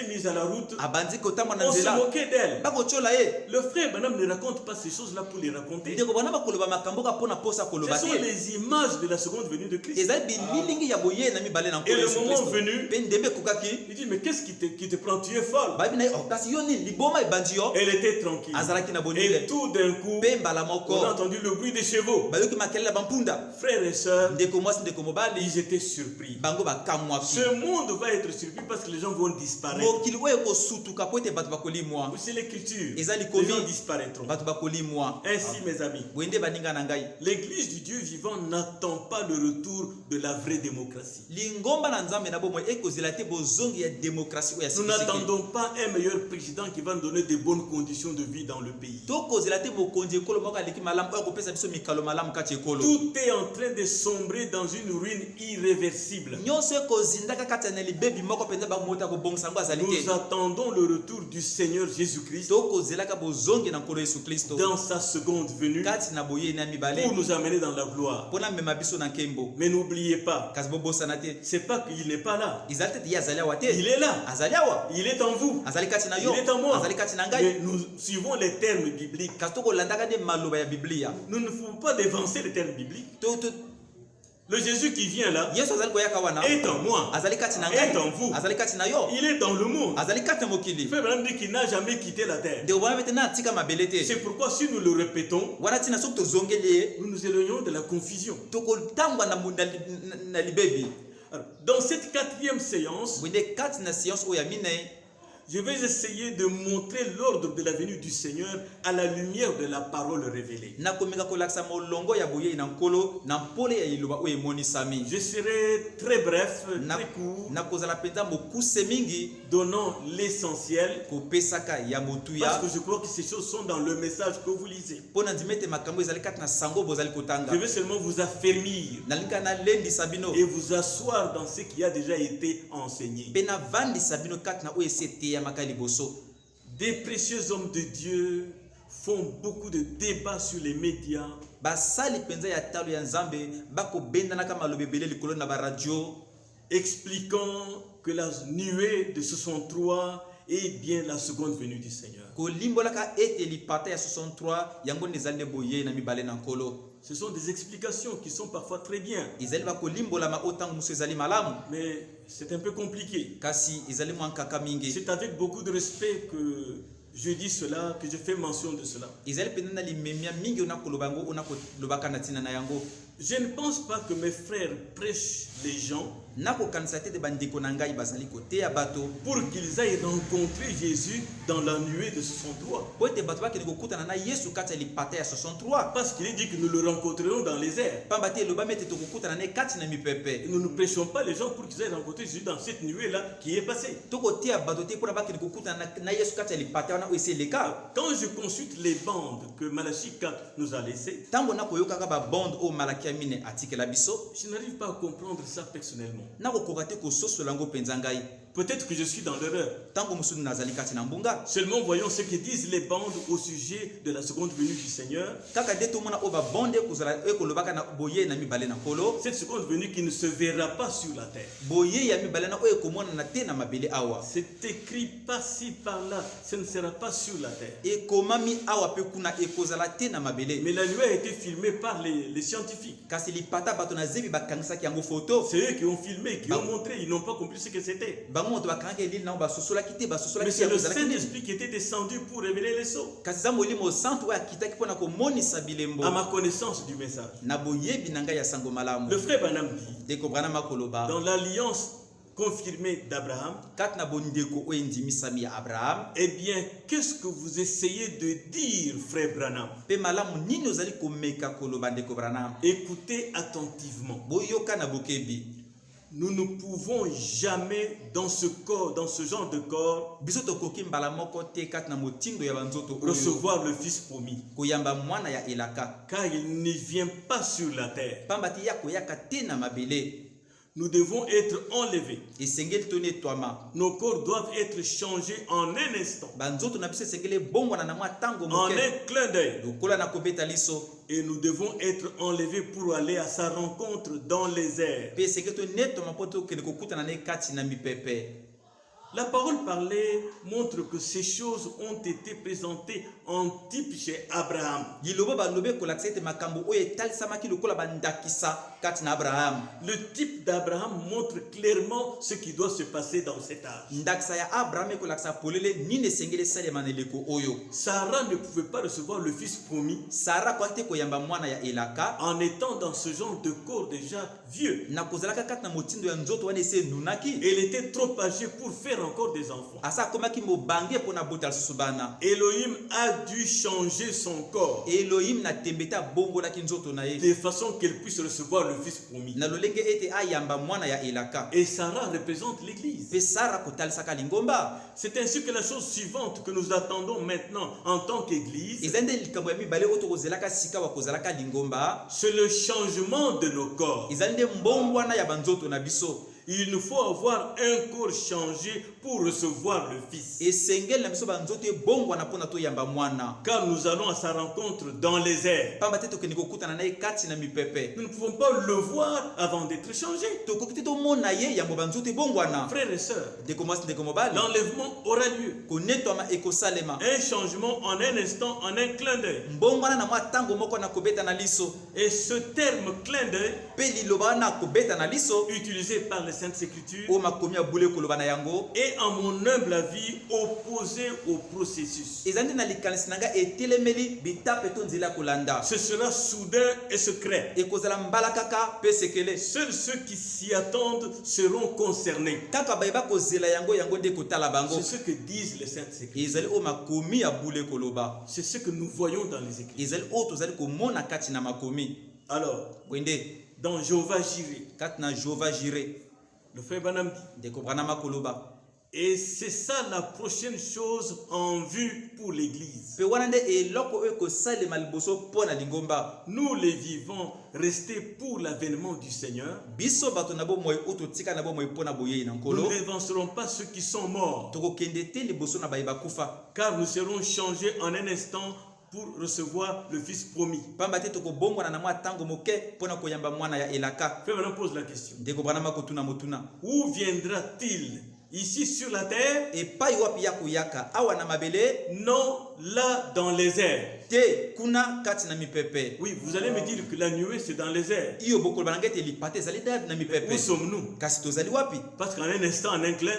mise à la route. abandi kotambola na On se nzela moquait d'elle. bakotyola ye. Le frère Branham ne raconte pas ces choses-là pour les raconter. ndeko bana bakoloba makambo ka mpona posa Ce koloba sont te les images de la seconde venue de Christ. ezali bililingi ya boye na mibale na Et nkolo le Yesu moment Kristo. venu, mpe ndembe ekokaki il dit, mais qu'est-ce qui te prend? Tu es folle. bayebi na ye "Oh, kasi yo nini liboma ebandi yo." Elle était tranquille. azalaki na Et bonile tout d'un coup, mpe mbala on a moko entendu le bruit des chevaux. bayoki makelele ya bampunda. Frères et sœurs, ndeko mwasi ndeko mobali ils étaient surpris. bango bakamwaki. Ce monde va être surpris parce que les gens vont disparaître. mokili oyo ekosutuka po ete bato bakolimwa. C'est l'écriture. Eza Les likomi. gens disparaîtront. bato bakolimwa. Ainsi, mes amis, boye nde baninga na ngai l'église du Dieu vivant n'attend pas le retour de la vraie démocratie. lingomba na nzambe na bomoi ekozela te bozongi ya demokrasi oyo ya Nous sikisiki. n'attendons pas un meilleur président qui va nous donner de bonnes conditions de vie dans le pays. tokozela te mokonzi ekolo moko aleki malamu oyo akopesa biso mikalo malamu kati ya ekolo. Tout est en train de sombrer dans une ruine irréversible. nyonso ekozindaka kati ya na libebi moko mpenza bamota kobongisa yango azali te. Nous attendons le retour du Seigneur Jésus-Christ tokozelaka bozongi na nkolo yesu kristo dans sa seconde venue kati na boyei na mibale pour nous amener dans la gloire. mpona mema biso na nkembo. Mais n'oubliez pas, kasi bobosana te c'est pas qu'il n'est pas là. ezali tete ye azali awa te Il est là. azali awa Il est en vous. azali kati na yo Il est en moi. azali kati na ngai. Mais nous suivons les termes bibliques. kasi tokolandaka nde maloba ya biblia. Nous ne pouvons pas dévancer les termes bibliques. Le Jésus qui vient là yesu azali koyaka wana est en moi. azali kati na Est ngai en vous. azali kati na yo Il est dans le monde. azali kati na mokili. Frère Branham dit qu'il n'a jamais quitté la terre. ndeko bana pete na atika mabele te C'est pourquoi si nous le répétons, wana ntina soki tozongeli ye nous nous éloignons de la confusion. tokotangwa na libebi. Alors, dans cette quatrième séance, bwinde kati na science oyo ya minei je vais essayer de montrer l'ordre de la venue du Seigneur à la lumière de la parole révélée. nakomeka kolakisa molongo ya boyei na nkolo na mpole ya liloba oyo emonisami. Je serai très bref, très court, nakozala mpenza mokuse mingi donnant l'essentiel, kopesaka ya parce motuya que je crois que ces choses sont dans le message que vous lisez. mpo na ndima ete makambo ezali kati na sango bozali kotanga. Je vais seulement vous affermir nalinga nalendisa bino et vous asseoir dans ce qui a déjà été enseigné. mpe navandisa bino kati na oyo esi eteyamaka liboso. Des précieux hommes de Dieu font beaucoup de débats sur les médias, basali mpenza ya talo ya nzambe bakobendanaka maloba ebele likolo na baradio expliquant que la nuée de 63 et bien la seconde venue du Seigneur. kolimbolaka ete lipata ya 63 yango nezali nde boye na mibale na nkolo. Ce sont des explications qui sont parfois très bien. Ezali bakolimbolama otango musu ezali malamu. Mais c'est un peu compliqué. Kasi ezali mwa nkaka mingi. C'est avec beaucoup de respect que je dis cela, que je fais mention de cela. Ezali penana limemia mingi ona koloba yango ona kolobaka na tina na yango. Je ne pense pas que mes frères prêchent les gens pour qu'ils aillent rencontrer Jésus dans la nuée de 63. Parce qu'il est dit que nous le rencontrerons dans les airs. Et nous ne prêchons pas les gens pour qu'ils aillent rencontrer Jésus dans cette nuée-là qui est passée. Quand je consulte les bandes que Malachie 4 nous a laissées, je n'arrive pas à comprendre ça personnellement. Peut-être que je suis dans l'erreur. Seulement voyons ce que disent les bandes au sujet de la seconde venue du Seigneur. Cette seconde venue qui ne se verra pas sur la terre. C'est écrit par-ci par-là, ce ne sera pas sur la terre. Mais la nuée a été filmée par les scientifiques. C'est eux qui ont filmé, qui ont montré, ils n'ont pas compris ce que c'était. Mais c'est le Saint-Esprit qui était descendu pour révéler les sceaux. À ma connaissance du message. Le frère Branham dit, dans l'alliance confirmée d'Abraham, eh bien, qu'est-ce que vous essayez de dire, frère Branham? Écoutez attentivement. Nous ne pouvons jamais dans ce corps, dans ce genre de corps, recevoir le Fils promis. Car il ne vient pas sur la terre. Nous devons être enlevés. Nos corps doivent être changés en un instant. En un clin d'œil. Et nous devons être enlevés pour aller à sa rencontre dans les airs. La parole parlée montre que ces choses ont été présentées en type chez Abraham. Le type d'Abraham montre clairement ce qui doit se passer dans cet âge. Sarah ne pouvait pas recevoir le fils promis en étant dans ce genre de corps déjà vieux. Elle était trop âgée pour faire encore des enfants. Elohim a dû changer son corps de façon qu'elle puisse recevoir le fils promis. Et Sarah représente l'église. C'est ainsi que la chose suivante que nous attendons maintenant en tant qu'église, c'est le changement de nos corps. Il nous faut avoir un corps changé pour recevoir le Fils. Car nous allons à sa rencontre dans les airs. Nous ne pouvons pas le voir avant d'être changés. Frères et sœurs, l'enlèvement aura lieu. Un changement en un instant, en un clin d'œil. Et ce terme clin d'œil, utilisé par les Saintes Écritures, est en mon humble avis opposé au processus. Ce sera soudain et secret. Seuls ceux qui s'y attendent seront concernés. C'est ce que disent les Saintes Écritures. C'est ce que nous voyons dans les Écritures. Alors, dans Jéhovah Jireh, le frère Branham dit, et c'est ça la prochaine chose en vue pour l'église. Nous les vivants, restés pour l'avènement du Seigneur, nous n'avancerons pas ceux qui sont morts, car nous serons changés en un instant pour recevoir le Fils promis. Frère Branham pose la question. Où viendra-t-il Ici sur la terre, epai wapi ya kuyaka awa na mabele non là dans les airs. te kuna kati na mipepe. Oui, vous allez me dire que la nuée c'est dans les airs. Iyo bokolo banangete lipate zali da na mipepe. Où sommes-nous? Kasi tozali wapi? Parce qu'en un instant, en un clin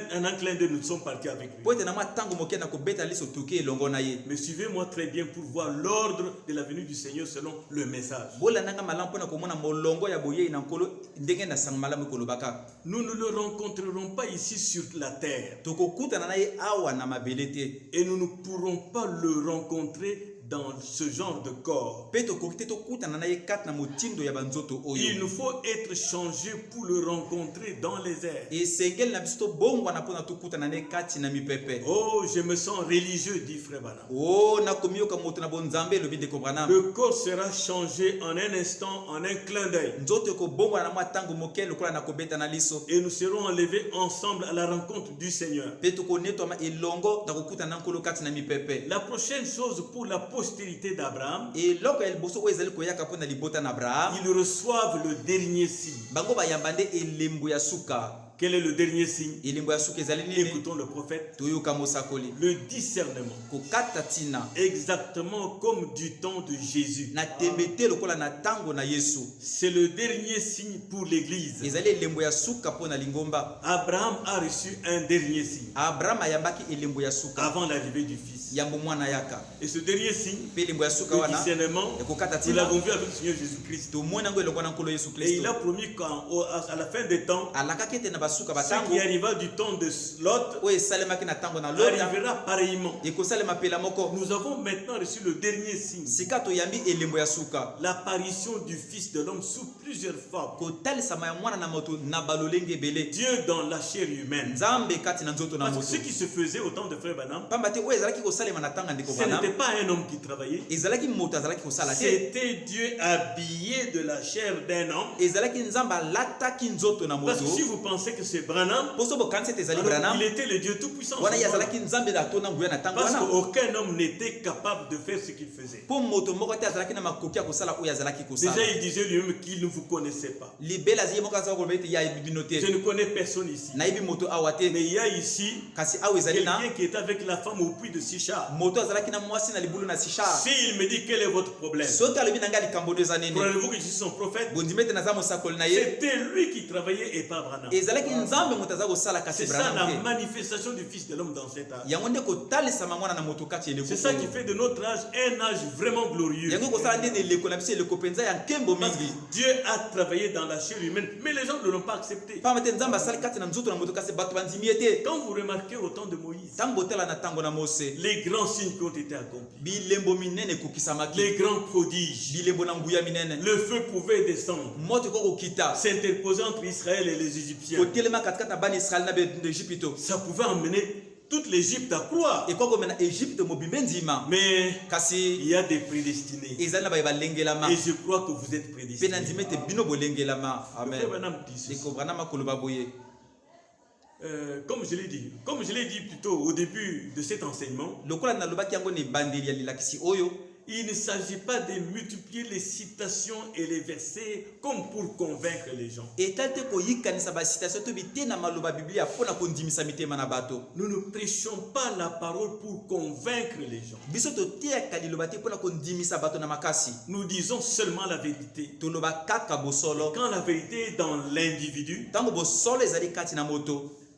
d'œil, nous sommes partis avec lui. Poete na mwa tango moke na kobeta liso tuki elongo na ye. Mais suivez-moi très bien pour voir l'ordre de la venue du Seigneur selon le message. Bola nanga malampo na komona molongo ya boye na nkolo ndenge na sang malamu kolobaka. Nous ne le rencontrerons pas ici sur la terre. Tokokutana na ye awa na mabele te. Et nous ne pourrons pas le rencontrer dans ce genre de corps. Il nous faut être changé pour le rencontrer dans les airs. Oh, je me sens religieux, dit Frère Branham. Le corps sera changé en un instant, en un clin d'œil. Et nous serons enlevés ensemble à la rencontre du Seigneur. La prochaine chose pour la postérité d'Abraham, ils reçoivent le dernier signe. Quel est le dernier signe? Écoutons le prophète. Le discernement. Exactement comme du temps de Jésus. C'est le dernier signe pour l'église. Abraham a reçu un dernier signe avant l'arrivée du Fils. Et ce dernier signe, le discernement, nous l'avons vu avec le Seigneur Jésus-Christ. Et il a promis qu'à la fin des temps, ce qui arriva du temps de Lot arrivera pareillement. Nous avons maintenant reçu le dernier signe, l'apparition du Fils de l'homme sous plusieurs formes. Dieu dans la chair humaine. Parce que ce qui se faisait au temps de Frère Branham, ce n'était pas un homme qui travaillait, c'était Dieu habillé de la chair d'un homme. Parce que si vous pensez que c'est Branham, il était le Dieu tout-puissant. Parce qu'aucun homme n'était capable de faire ce qu'il faisait. Déjà, il disait lui-même qu'il ne vous connaissait pas. Je ne connais personne ici. Mais il y a ici quelqu'un qui est avec la femme au puits de Sichar. S'il me dit quel est votre problème, croyez-vous que je suis son prophète? C'était lui qui travaillait et pas Branham. C'est ça la manifestation du Fils de l'homme dans cet âge. C'est ça qui fait de notre âge un âge vraiment glorieux. Dieu a travaillé dans la chair humaine, mais les gens ne l'ont pas accepté. Quand vous remarquez au temps de Moïse, les grands signes qui ont été accomplis, les grands prodiges, le feu pouvait descendre, s'interposer entre Israël et les Égyptiens. Ça pouvait emmener toute l'Égypte à croire. Mais il y a des prédestinés. Et je crois que vous êtes prédestinés. Comme je l'ai dit plutôt au début de cet enseignement, il ne s'agit pas de multiplier les citations et les versets comme pour convaincre les gens. Nous ne prêchons pas la parole pour convaincre les gens. Nous disons seulement la vérité. Quand la vérité est dans l'individu,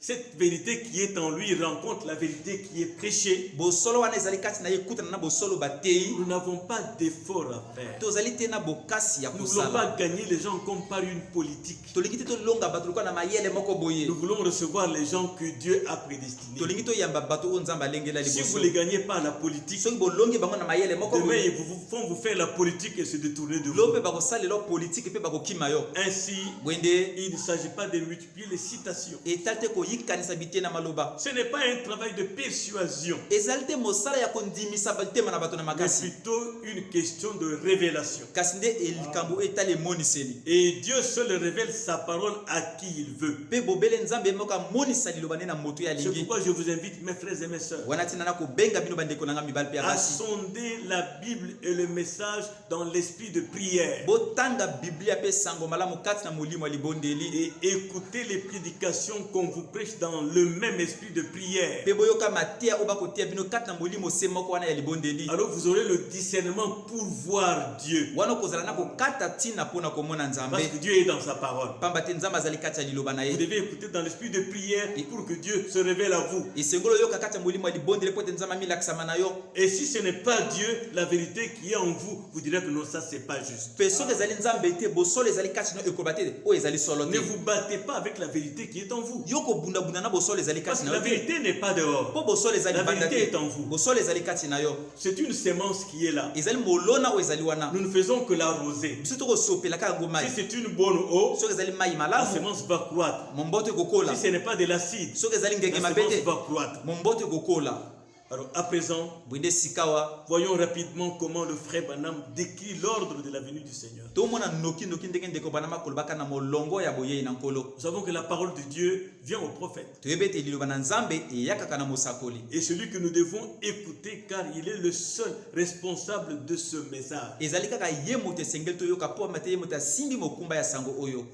cette vérité qui est en lui rencontre la vérité qui est prêchée. Nous n'avons pas d'effort à faire. Nous ne voulons pas gagner les gens comme par une politique. Nous voulons recevoir les gens que Dieu a prédestinés. Si vous ne les gagnez pas à la politique, demain ils vont vous faire la politique et se détourner de vous. Ainsi, il ne s'agit pas de multiplier les citations. Ce n'est pas un travail de persuasion, mais plutôt une question de révélation. Et Dieu seul révèle sa parole à qui il veut. C'est pourquoi je vous invite, mes frères et mes sœurs, à sonder la Bible et le message dans l'esprit de prière et écouter les prédications qu'on vous prêche prêche dans le même esprit de prière, Pe boyoka matia oba kotia bino kat na molimo se moko wana ya libondeli. alors vous aurez le discernement pour voir Dieu. Wana kozala na kokata tina pona komona Parce Nzambe. que Dieu est dans sa parole. Pamba te Nzambe azali kati ya liloba na Vous ye. devez écouter dans l'esprit de prière pour que Dieu se révèle à vous. Esengolo yoka kati ya molimo ya libondeli po te Nzambe amilakisama na yo. Et si ce n'est pas Dieu, la vérité qui est en vous, vous direz que non, ça c'est pas juste. Pe soki ezali Nzambe te bosolo ezali kati na ekoba te o ezali solo Ne te. vous battez pas avec la vérité qui est en vous. Yo kobunda bunda na bosolo ezali Parce kati que na la yo te. vérité n'est pas dehors. Po bosolo ezali La banda vérité est te. en vous. Bosolo ezali kati na yo. C'est une sémence qui est là. Ezali molona o ezali wana. Nous ne faisons que l'arroser. Biso to kosopelaka yango mai. Si c'est une bonne eau, Soki ezali mai la malamu, sémence va croître. momboto ekokola. Si ce n'est pas de l'acide, Soki ezali ngenge la mabe sémence te, va croître. momboto ekokola. Alors à présent, Bwinde sikawa. voyons rapidement comment le frère Branham décrit l'ordre de la venue du Seigneur. Tomona noki ndenge ndeko banama kolobaka na molongo ya boyei na nkolo. Nous savons que la parole de Dieu vient au prophète. Toyebe te liloba na Nzambe eyakaka na mosakoli. Et celui que nous devons écouter car il est le seul responsable de ce message. Ezali kaka ye moto esengeli toyoka po mate ye moto asimbi mokumba ya sango oyo.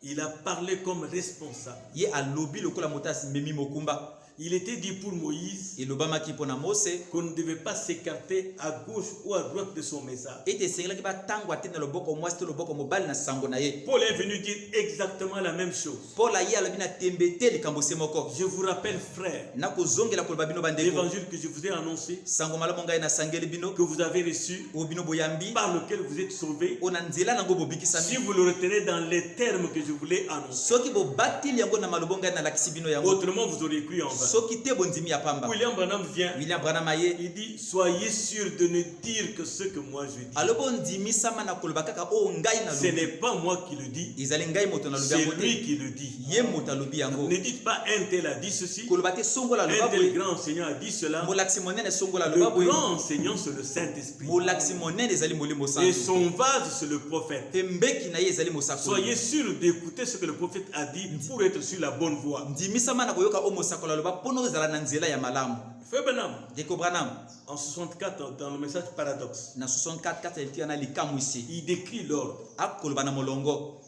Il a parlé comme responsable. Ye alobi lokola moto asimbi mokumba. Il était dit pour Moïse Elobamaki pona Mose qu'on ne devait pas s'écarter à gauche ou à droite de son message. ete esengelaki batangwa te na loboko mwasi te loboko mobali na sango na ye. Paul est venu dire exactement la même chose. Paul aye alobi na tembe te likambo se moko. Je vous rappelle, frère, Nakozongela koloba bino bandeko. l'évangile que je vous ai annoncé, Sango malamu ngai na sangeli bino que vous avez reçu, o bino boyambi par lequel vous êtes sauvés, o na nzela nango si bobikisami. vous le retenez dans les termes que je vous l'ai annoncés. Soki bobatili yango na malobo ngai na lakisi bino yango. Autrement, vous auriez cru en vain. Soki te bondimi ya pamba. William Branham vient, William Branham aye il dit, soyez sûr de ne dire que ce que moi je dis. alobo ndimi sama na koloba kaka o ngai na Ce lobi. n'est pas moi qui le dis, Ezali ngai moto na lobi c'est yango lui te. qui le dit. Ye moto alobi yango. Ne dites pas un tel a dit ceci, Koloba te songola un loba tel boye. grand enseignant a dit cela. Molakisi monene songola Le loba boye. grand enseignant, c'est le Saint-Esprit. Molakisi monene ezali molimo Et santo. son vase, c'est le prophète. Pe mbeki na ye ezali mosakoli. Soyez sûr d'écouter ce que le prophète a dit pour être sur la bonne voie. Ndimi sama na koyoka o mosakola loba pono ezala na nzela ya malamu. Frère Branham, Deko Branham en 64, dans le message paradoxe, na 64 eliti na likamu ici. il décrit l'ordre. Akoloba na molongo.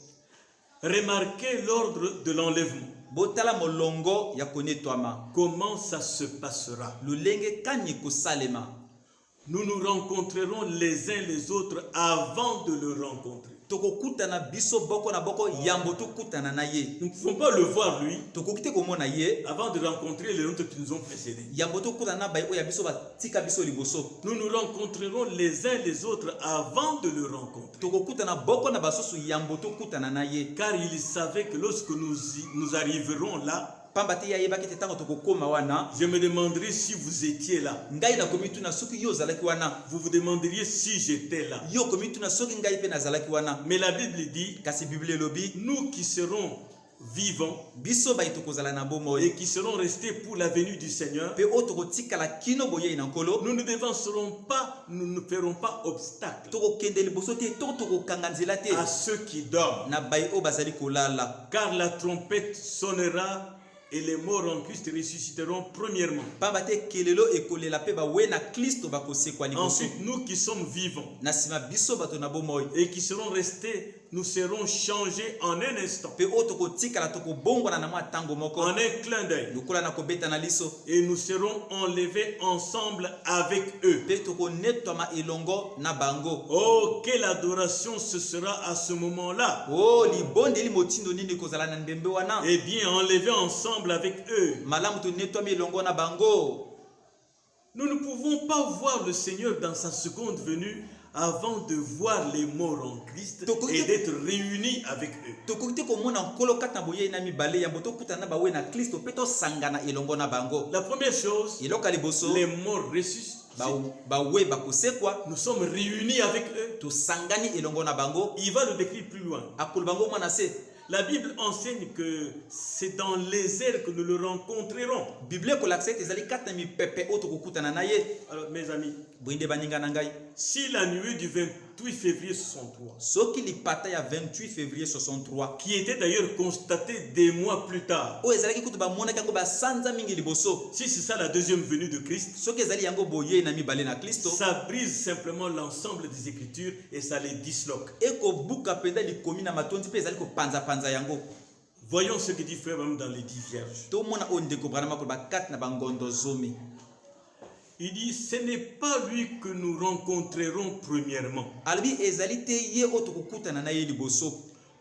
Remarquez l'ordre de l'enlèvement. Botala molongo ya konetwama. Comment ça se passera? Lulenge kani kosalema. Nous nous rencontrerons les uns les autres avant de le rencontrer. Tokokutana biso boko na boko yambo tokutana na ye. Nous ne pouvons pas le voir lui Tokokite komona ye. avant de rencontrer les autres qui nous ont précédés. Yambo tokutana na bai oya biso batika biso liboso. Nous nous rencontrerons les uns les autres avant de le rencontrer. Tokokutana boko na basosu yambo tokutana na ye. Car il savait que lorsque nous arriverons là, Pamba te ya yebaki te tango tokokoma wana. je me demanderai si vous étiez là. Ngai na komitu na soki yo zalaki wana. Vous vous demanderiez si j'étais là. Yo komitu na soki ngai pe na zalaki wana. Mais la Bible dit, Kasi Bible lobi nous qui serons vivants biso bai tokozala na bomo et qui serons restés pour la venue du Seigneur, pe o tokotikala kino boye na nkolo. nous ne ferons pas obstacle Tokokende liboso te to tokokanga nzela te à ceux qui dorment. na bai o bazali kolala. Car la trompette sonnera et les morts en Christ ressusciteront premièrement. Pamba te kelelo ekolela pe bawe na Kristo bakosekwa liboso. Ensuite, nous qui sommes vivants Na sima biso bato na bomoy et qui serons restés, nous serons changés en un instant, pe o tokotikala tokobongwana na mwa tango moko en un clin d'œil, lokola na kobeta na liso et nous serons enlevés ensemble avec eux. pe tokonetwama elongo na bango. Oh, quelle adoration ce sera à ce moment-là! O libondeli motindo nini kozala na ndembe wana. Eh bien, enlevés ensemble avec eux. Malamu tonetwami elongo na bango. Nous ne pouvons pas voir le Seigneur dans sa seconde venue avant de voir les morts en Christ et d'être réunis avec eux. Tokoki te komona nkolo kata boye na mibale yambo tokutana na bawe na Kristo pe tosangana elongo na bango. La première chose, Iloka liboso les morts ressuscitent. bawe bakosekwa Nous sommes réunis avec eux. tosangani elongo na bango. Il va le décrire plus loin. Akolo bango mwana se. La Bible enseigne que c'est dans les airs que nous le rencontrerons. Bible kolakisa ete ezali kata mi pepe o tokokutana na ye. Alors, mes amis, Boyinde baninga na ngai. si la nuit du 28 février 63, Soki lipata ya 28 février 63 qui était d'ailleurs constatée des mois plus tard, o ezalaki kutu bamonaki yango basanza mingi liboso. si c'est ça la deuxième venue de Christ, Soki ezali yango boye na mibale na Kristo ça brise simplement l'ensemble des Écritures et ça les disloque. ekobuka penda likomi na matondi pe ezali kopanza panza yango. Voyons ce que dit Frère même dans les 10 vierges. tomona o ndeko Branham koloba 4 na bangondo zomi. Il dit, ce n'est pas lui que nous rencontrerons premièrement. Alobi ezali te ye o tokokutana na ye liboso.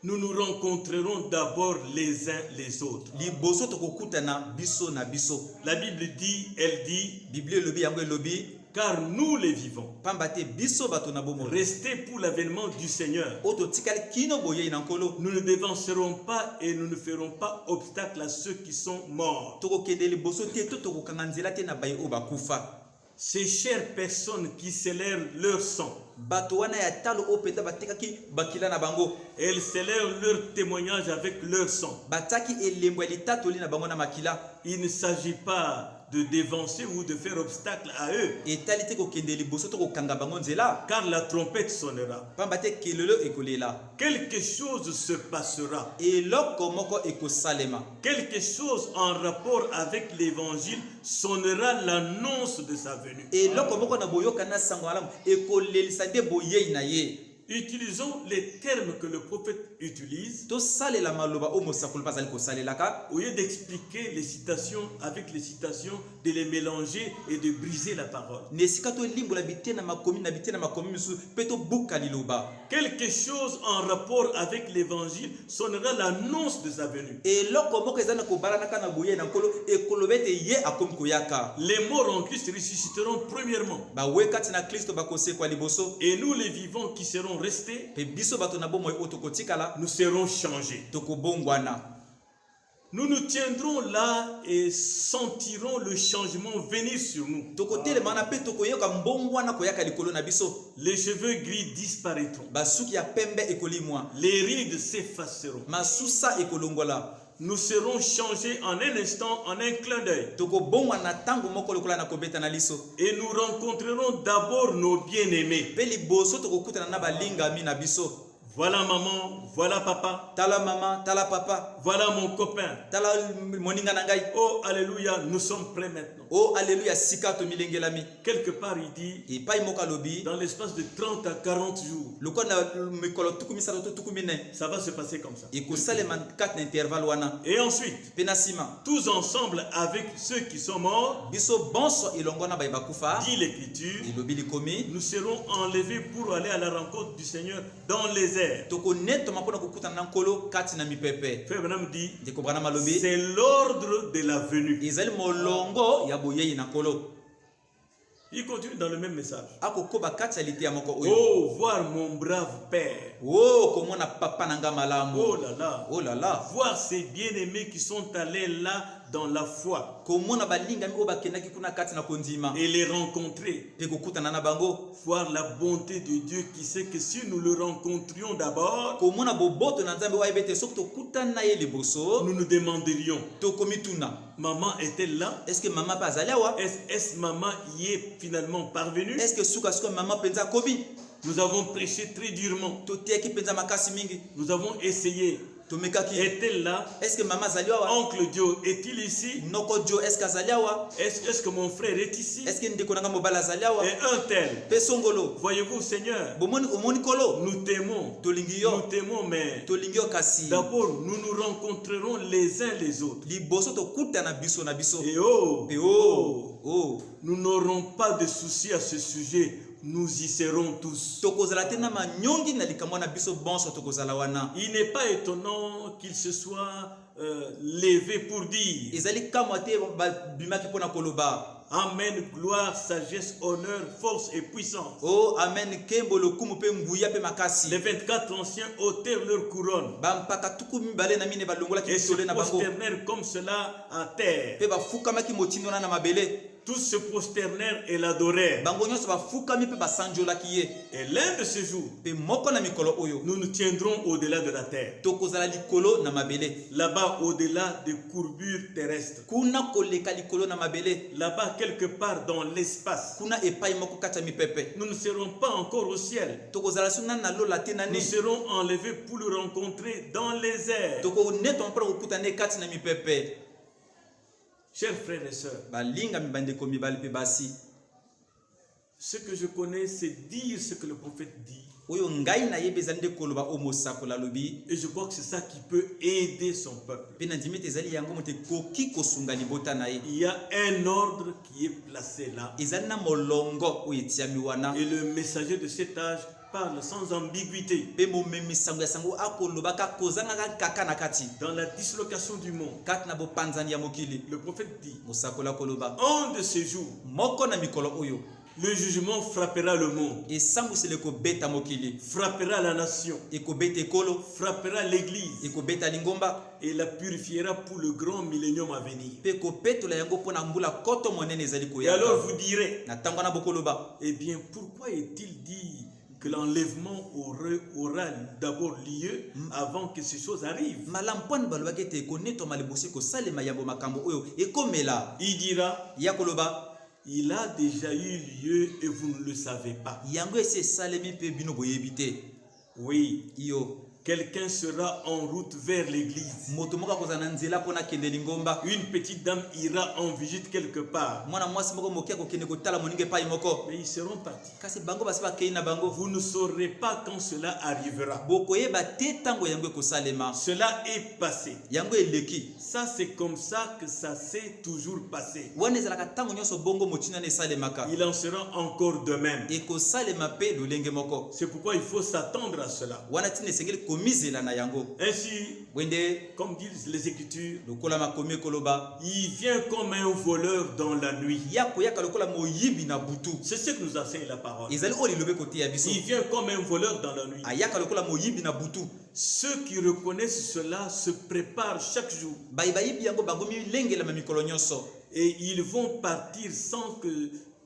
Nous nous rencontrerons d'abord les uns les autres. Liboso tokokutana biso na biso. La Bible dit, elle dit, Bible elobi yango elobi car nous les vivons. pamba te biso bato na bomo. Restez pour l'avènement du Seigneur. O totikali kino boye na nkolo. Nous ne dévancerons pas et nous ne ferons pas obstacle à ceux qui sont morts. Tokokende liboso te to tokokanga nzela te na baye o bakufa. Ces chères personnes qui scellèrent leur sang, Bato wana ya talo o peta batekaki bakila na bango. elles scellèrent leur témoignage avec leur sang. Bataki elembo ya litatoli na bango na makila. Il ne s'agit pas de dévancer ou de faire obstacle à eux, Etali te kokende liboso to kokanga bango nzela. car la trompette sonnera. Pamba te kelelo ekolela. Quelque chose se passera. Eloko moko ekosalema. Quelque chose en rapport avec l'évangile sonnera l'annonce de sa venue. Eloko moko na boyoka na sango alamu ekolelisa nde boyei na ye. Utilisons les termes que le prophète utilise To salela maloba o mosakolo bazali kosalelaka. au lieu d'expliquer les citations avec les citations, de les mélanger et de briser la parole. Nesika to limbola bitena makomi na bitena makomi misu peto buka liloba. Quelque chose en rapport avec l'évangile sonnera l'annonce de sa venue. Eloko moko ezana kobalanaka na boye na nkolo ekolobete ye akomi koyaka. Les morts en Christ ressusciteront premièrement. Bawekati na Kristo bakosekwa liboso. Et nous les vivants qui serons restés, Pe biso bato na bomo o tokotikala nous serons changés. tokobongwana. Nous nous tiendrons là et sentirons le changement venir sur nous. Tokotelema na pe tokoyoka mbongwana koyaka likolo na biso. Les cheveux gris disparaîtront. Basuki ya pembe ekolimwa. Les rides s'effaceront. Masusa ekolongola. Nous serons changés en un instant, en un clin d'œil. Tokobongwana tango moko lokola na kobeta na liso. Et nous rencontrerons d'abord nos bien-aimés. Pe liboso tokokutana na balingami na biso. Voilà maman, voilà papa, Tala mama, tala papa, voilà mon copain. tala moninga na ngai. Oh, alléluia, nous sommes prêts maintenant. Oh alléluia sika to milengelami. Quelque part, il dit, Et pai moka lobi. dans l'espace de 30 à 40 jours, Loko na mikolo tukumisa to tukumine. ça va se passer comme ça. Ekosalema 4 na intervalle wana. Et ensuite, Pe na sima. tous ensemble avec ceux qui sont morts, Biso bonso ilongona ba bakufa. dit l'Écriture, Ilobi likomi. nous serons enlevés pour aller à la rencontre du Seigneur dans les airs. Toko neto mapona kokutana na nkolo kati na mipepe. Frère Branham dit, Ndeko Branham alobi. c'est l'ordre de la venue. Ezali molongo ya boyei na nkolo. Il continue dans le même message. Akokoba kati ya lite ya moko oyo. Oh, voir mon brave père. Oh, komona papa nanga malamu. Oh là là. Oh là là. Voir ces bien-aimés qui sont allés là dans la foi Komona balinga mi obakendaki kuna kati na kondima. et les rencontrer. Pe kokutana na bango. Voir la bonté de Dieu qui sait que si nous le rencontrions d'abord, Komona boboto na nzambe wa ebete soki tokutana na ye liboso. nous nous demanderions, Tokomituna. maman est-elle là? Est-ce que maman pa azali awa? Est-ce maman y est finalement parvenue? Est-ce que suka suka maman penza kobi? Nous avons prêché très durement. Totiaki penza makasi mingi. Nous avons essayé. Tomekaki. Est-elle là? Est-ce que maman azali awa? Oncle Joe est-il ici? Noko Jo est-ce que azali awa? Est-ce que mon frère est ici? Est-ce que ndeko nanga mobala azali awa? Et un tel. Pe songolo. Voyez-vous, Seigneur, Bomoni omoni kolo. nous t'aimons. Tolingi Nous yo. t'aimons, mais Tolingi yo kasi. d'abord, nous nous rencontrerons les uns les autres. Liboso tokutana biso na biso. Et oh, Pe oh. nous n'aurons pas de soucis à ce sujet. Nous y serons tous. Tokozala te na manyongi na likambo na biso bonso tokozala wana. Il n'est pas étonnant qu'il se soit levé pour dire Ezali kamwa te bimaki pona koloba. Amen, gloire, sagesse, honneur, force et puissance. Oh amen kembo lokumu pe nguya pe makasi. Les 24 anciens ôtèrent leur couronne Bampaka tuku mibale na mine balongola et ki se tole na bango. prosternèrent comme cela à terre. Pe bafukamaki motindo na mabele. Tous se prosternèrent et l'adorèrent. Bango nyonso bafukami pe basanjolaki ye. Et l'un de ces jours, Pe moko na mikolo oyo. nous nous tiendrons au-delà de la terre. Tokozala likolo na mabele. Là-bas, au-delà des courbures terrestres. Kuna koleka likolo na mabele. Là-bas, quelque part dans l'espace. Kuna epai moko kati ya mipepe. Nous ne serons pas encore au ciel. Tokozala suna na lola te na Nous ne. serons enlevés pour le rencontrer dans les airs. Toko neto mpona kokutana kati na mipepe. Chers frères et sœurs, Balinga mibandeko mibali pe basi. ce que je connais, c'est dire ce que le prophète dit. oyo ngai na yebe ezali nde koloba o mosakola lobi. Et je crois que c'est ça qui peut aider son peuple. Pe na ndimi ete ezali yango moto ekoki kosunga libota na ye. Il y a un ordre qui est placé là. Ezali na molongo oyo etiami wana. Et le messager de cet âge parle sans ambiguïté. Pe momemisango ya sango akolobaka kozangaka kaka na kati. Dans la dislocation du monde, kati na bopanzani ya mokili. le prophète dit, Mosakola koloba. un de ces jours, Moko na mikolo oyo. le jugement frappera le monde, Esambusele kobeta mokili. frappera la nation, Ekobeta ekolo. frappera l'église Ekobeta lingomba. et la purifiera pour le grand millénium à venir. Pe kopetola yango pona mbula koto monene ezali Et koyaka. alors vous direz, Na tango na bokoloba. eh bien, pourquoi est-il dit que l'enlèvement aura d'abord lieu avant que ces choses arrivent? Malamponi balobaki ete ekonetwama liboso ekosalema yambo makambo oyo ekomela. Il dira, Ya koloba. il a déjà eu lieu et vous ne le savez pas. Yango esi esalemi pe bino boyebi te. Oui, Iyo. quelqu'un sera en route vers l'église. Moto moko akozala na nzela mpona kende lingomba. Une petite dame ira en visite quelque part. Mwana mwasi moko moke akokende kotala moninga epai moko. Mais ils seront partis. Kasi bango basi bakei na bango. Vous ne saurez pas quand cela arrivera. Bokoyeba te ntango yango ekosalema. Cela est passé. Yango eleki. Ça, c'est comme ça que ça s'est toujours passé. Wana ezalaka ntango nyonso bongo motina na esalemaka. Il en sera encore de même. Ekosalema pe lolenge moko. C'est pourquoi il faut s'attendre à cela. Wana tina esengeli komizela na yango. Ainsi, Wende comme disent les Écritures, lokola makomi ekoloba. il vient comme un voleur dans la nuit. Ya koyaka lokola moyibi na butu. C'est ce que nous enseigne la parole. Ezali oyo lilobe kote ya biso. Il vient comme un voleur dans la nuit. Ayaka lokola moyibi na butu. Ceux qui reconnaissent cela se préparent chaque jour. Bayibi yango bango milengela ma mikolo nyonso. Et ils vont partir sans que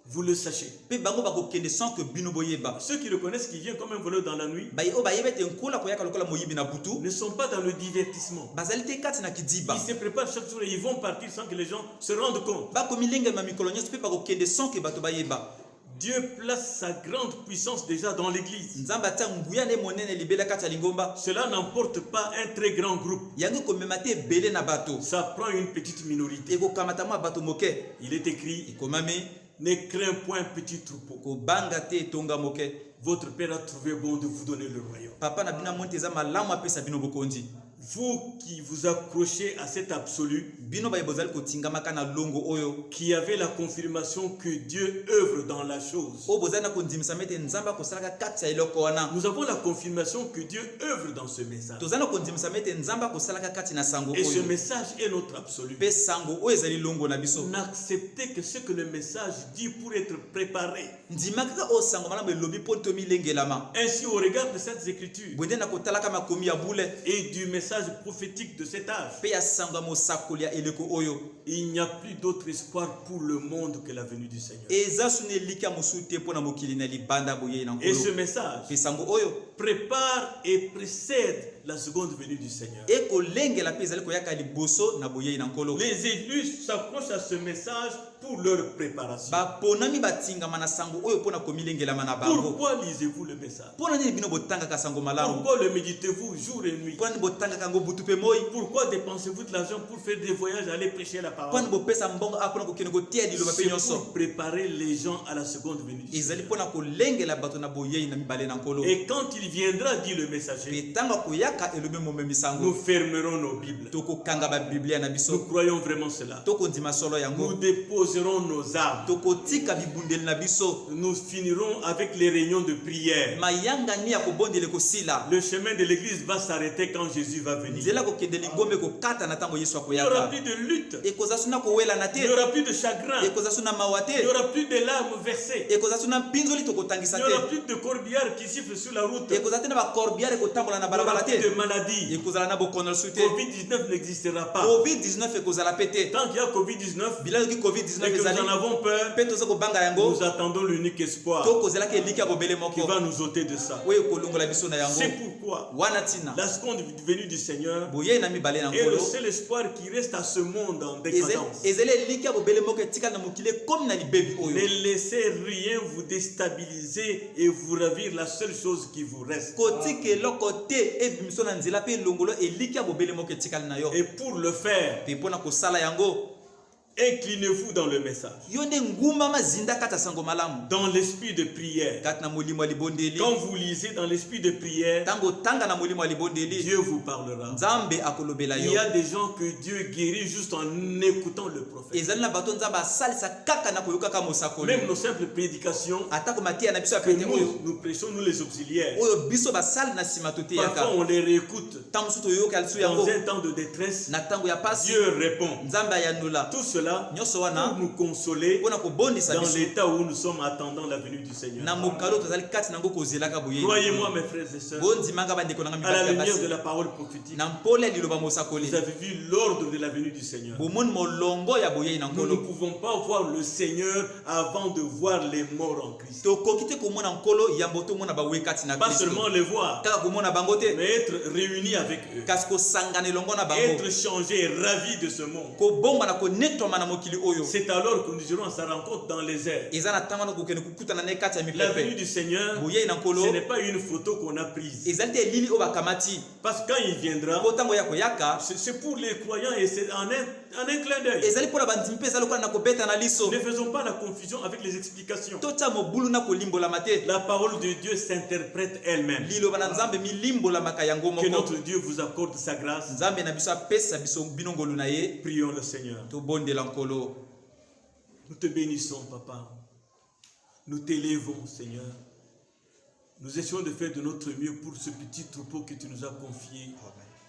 vous le sachiez. Pe bango bakokende sans que bino boyeba. Ceux qui reconnaissent qu'il vient comme un voleur dans la nuit Bayi o bayebete nkola koyaka lokola moyibi na butu. ne sont pas dans le divertissement. Bazali te kati na kidiba. Ils se préparent chaque jour et ils vont partir sans que les gens se rendent compte. Bako milengela ma mikolo nyonso pe bakokende sans que bato bayeba. Dieu place sa grande puissance déjà dans l'église. Nzamba ta nguya ne monene libela kati ya lingomba. Cela n'emporte pas un très grand groupe. Yango komema te belé na bato. Ça prend une petite minorité. Eko kamata mwa bato moke. Il est écrit, Ekomami ne crains point petit troupeau. ko banga te tonga moke. Votre Père a trouvé bon de vous donner le royaume. Papa na bina monte za malamu apesa bino bokonzi. Vous qui vous accrochez à cet absolu, Bino bayebozali kotingamaka na longo oyo. qui avez la confirmation que Dieu œuvre dans la chose. O bozali na kondimisa mete nzamba kosalaka kati ya eloko wana. Nous avons la confirmation que Dieu œuvre dans ce message. Tozali na kondimisa mete nzamba kosalaka kati na sango Et ce oyo. message est notre absolu. Pe sango oyo ezali longo na biso. N'acceptez que ce que le message dit pour être préparé. Ndimaka o sango malamu elobi po to milengelama. Ainsi, au regard de cette écriture Bwende na kotalaka makomi ya bule. et du message prophétique de cet âge, Pe ya sango ya mosakoli ya eleko oyo. il n'y a plus d'autre espoir pour le monde que la venue du Seigneur. Eza sune lika mosusu te mpona mokili na libanda boye na Et ce nkolo. message Pe sango oyo prépare et précède la seconde venue du Seigneur. ekolengela mpe ezali koyaka liboso na boyei na nkolo. Les élus s'accrochent à ce message pour leur préparation. Baponami batingama na sango oyo mpona komilengelama na bango. Pourquoi lisez-vous le message? Mpona nini bino botangaka sango malamu? Pourquoi le méditez-vous jour et nuit? Mpona nini botangaka yango butu mpe moi? Pourquoi dépensez-vous de l'argent pour faire des voyages, aller prêcher la Mpona parole? nini bopesa mbongo a mpona kokende kotia liloba mpe C'est nyonso? pour préparer les gens à la seconde venue du Ezali Seigneur. mpona kolengela bato na boyei na mibale na nkolo. Et quand il viendra, dit le messager, Pe ntango koyaka elobi momemi nous sango. fermerons nos Bibles. Tokokanga babiblia na Nous biso. croyons vraiment cela. Tokondima solo Nous yango. déposerons nos armes. Tokotika bibundeli na biso. Nous finirons avec les réunions de prière. Mayangani ya kobondela ekosila. Le chemin de l'église va s'arrêter quand Jésus va venir. Nzela kokende lingombe kokata na ntango Yesu Il n'y aura akoyaka. plus de lutte. Ekoza suna kowela na Il n'y te. aura plus de chagrin. Ekoza suna mawa Il n'y te. aura plus de larmes versées. Ekozala suna mpinzoli Il tokotangisa n'y aura te. plus de corbillards qui sifflent sur la route. Il Ekozala te na bakorbiare ekotambola na n'y aura balabala plus de te. maladies. Ekozala na bokono su te. Covid-19 n'existera pas. Covid-19 ekozala pe te. Tant qu'il y a Covid-19 Bilaloki et Covid-19 que nous ezali. en avons peur, Pe toza kobanga yango. nous attendons l'unique espoir Tokozelaka eliki ya bobele qui moko. va nous ôter de ça. Oyo ekolongola biso na yango. C'est pourquoi Wana tina. la seconde venue du Seigneur Boye na mibale na est le nkolo. seul espoir qui reste à ce monde en décadence. Ezali eliki ya bobele moko etikala na mokili comme na libebi oyo. Ne laissez rien vous déstabiliser et vous ravir la seule chose qui vous reste. Kotika eloko te ebimiso na nzela pe elongolo eliki ya bobele moko etikali na yo. Et pour le faire, Pe mpona kosala yango inclinez-vous dans le message. Yo nde ngumba mazinda kata sango malamu. Dans l'esprit de prière. Kati na molimo wa libondeli. Quand vous lisez dans l'esprit de prière, Tango tanga na molimo wa libondeli. Dieu vous parlera. Nzambe akolobela yo. Il y a des gens que Dieu guérit juste en écoutant le prophète. Ezali na bato nzambe asalisa kaka na koyoka ka mosakoli. Même nos simples prédications Atako matia na biso ya que pete oyo. nous prêchons, nous les auxiliaires. Oyo biso basali na sima tote yaka. Parfois on les réécoute. Tango suto yoka lisu Dans yango. un temps de détresse, Na tango ya pasi. Dieu répond. Nzambe ayanula. Tout cela Nyoso wana. pour nous consoler Pona ko bondisa dans biso. l'état où nous sommes attendant la venue du Seigneur. Na mokalo tozali kati nango kozelaka boye. Croyez-moi mes frères et sœurs, Bondi manga bandeko nanga à la mibali ya lumière de basi. la parole prophétique, Na mpole liloba mosakoli. vous avez vu l'ordre de la venue du Seigneur. Bomoni molongo ya boye na Nous ne nkolo. pouvons pas voir le Seigneur avant de voir les morts en Christ. Tokoki te komona nkolo ya moto mona bawe kati na Pas Kristo. seulement les voir, Kaka komona bango te. mais être réunis avec eux. Kasi kosangana elongo na bango. Être changés et ravis de ce monde. Kobomba na konetwama na mokili oyo. C'est alors que nous irons à sa rencontre dans les airs. Eza na tanga na kokende kukutana ne kati ya La venue mipepe. du Seigneur, Boye na nkolo. ce n'est pas une photo qu'on a prise. Ezali te elili oyo bakamati. Parce que quand il viendra, Po tango ya koyaka. c'est pour les croyants et c'est en un clin d'œil. Ezali mpona bandimi mpe ezali lokola na kobeta na liso. Ne faisons pas la confusion avec les explications. Totia mobulu na kolimbolama te. La parole de Dieu s'interprète elle-même. Liloba na nzambe milimbolamaka yango Que moko. notre Dieu vous accorde sa grâce. Nzambe na biso apesa biso binongolu na ye. Prions le Seigneur. Tobondela nkolo. Nous te bénissons, Papa. Nous t'élèvons, Seigneur. Nous essayons de faire de notre mieux pour ce petit troupeau que tu nous as confié,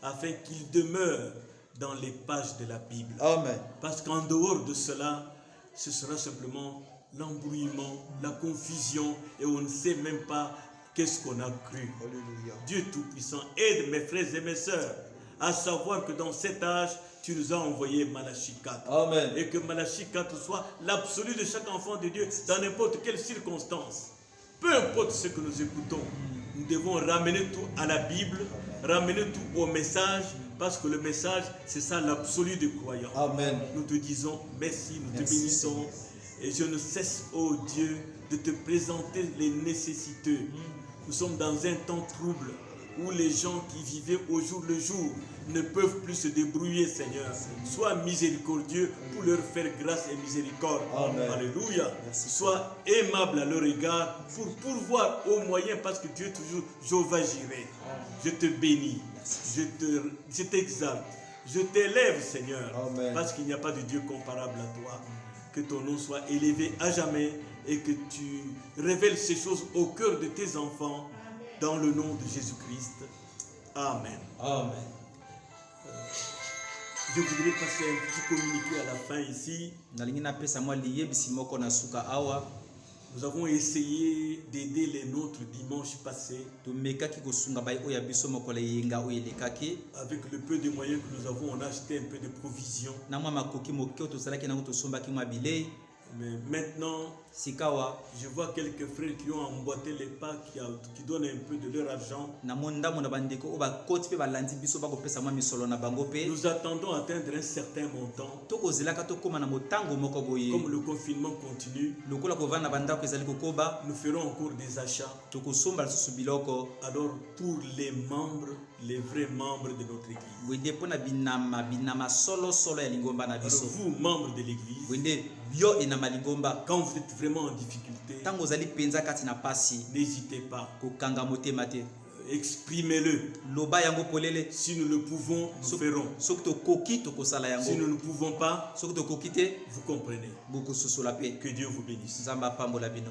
afin qu'il demeure dans les pages de la Bible. Amen. Parce qu'en dehors de cela, ce sera simplement l'embrouillement, la confusion, et on ne sait même pas qu'est-ce qu'on a cru. Alléluia. Dieu Tout-Puissant, aide mes frères et mes sœurs à savoir que dans cet âge, tu nous as envoyé Malachie 4. Amen. Et que Malachie 4 soit l'absolu de chaque enfant de Dieu dans n'importe quelle circonstance. Peu importe ce que nous écoutons, nous devons ramener tout à la Bible, ramener tout au message, parce que le message, c'est ça l'absolu des croyants. Amen. Nous te disons merci, nous te Merci, bénissons. Et je ne cesse, ô Dieu, de te présenter les nécessiteux. Nous sommes dans un temps trouble où les gens qui vivaient au jour le jour ne peuvent plus se débrouiller, Seigneur. Sois miséricordieux pour leur faire grâce et miséricorde. Amen. Alléluia. Merci. Sois aimable à leur égard pour pourvoir au moyen, parce que tu es toujours Jéhovah Jireh. Je te bénis, je t'exalte, je t'élève, Seigneur, Amen. parce qu'il n'y a pas de Dieu comparable à toi. Que ton nom soit élevé à jamais et que tu révèles ces choses au cœur de tes enfants, dans le nom de Jésus-Christ. Amen. Amen. Je voudrais passer un petit communiqué à la fin ici. Nalingi napesa mwa liyebisi moko na suka awa. Nous avons essayé d'aider les nôtres dimanche passé Tumekaki kosunga bai oya biso mokolo yenga oyo elekaki. avec le peu de moyens que nous avons. On a acheté un peu de provisions. Na mwa makoki moke oyo tozalaki nango tosombaki mwa bilei. Mais maintenant, Sikawa je vois quelques frères qui ont emboîté les pas, qui donnent un peu de leur argent. na mondamo na bandeko oyo bakoti mpe balandi biso bakopesa mwa misolo na bango mpe. Nous attendons atteindre un certain montant. Tokozelaka tokóma na motango moko boye. Comme le confinement continue, Lokola kovanda na bandako ezali kokoba. nous ferons encore des achats. Tokosomba lisusu biloko. Alors, pour les membres, les vrais membres de notre église. Wende mpona binama solo ya lingomba na Alors, biso. vous, membres de l'église, Wende yo enama lingomba. quand vous êtes vraiment en difficulté, Tango ozali penza kati na pasi. n'hésitez pas. Kokanga motema te. Exprimez-le. Loba yango polele. Si nous le pouvons, nous ferons. Soki tokoki tokosala Si yango. nous ne pouvons pas, Soki tokoki te vous comprenez. bokosusola pe. Que Dieu vous bénisse. Nzambe apambola bino.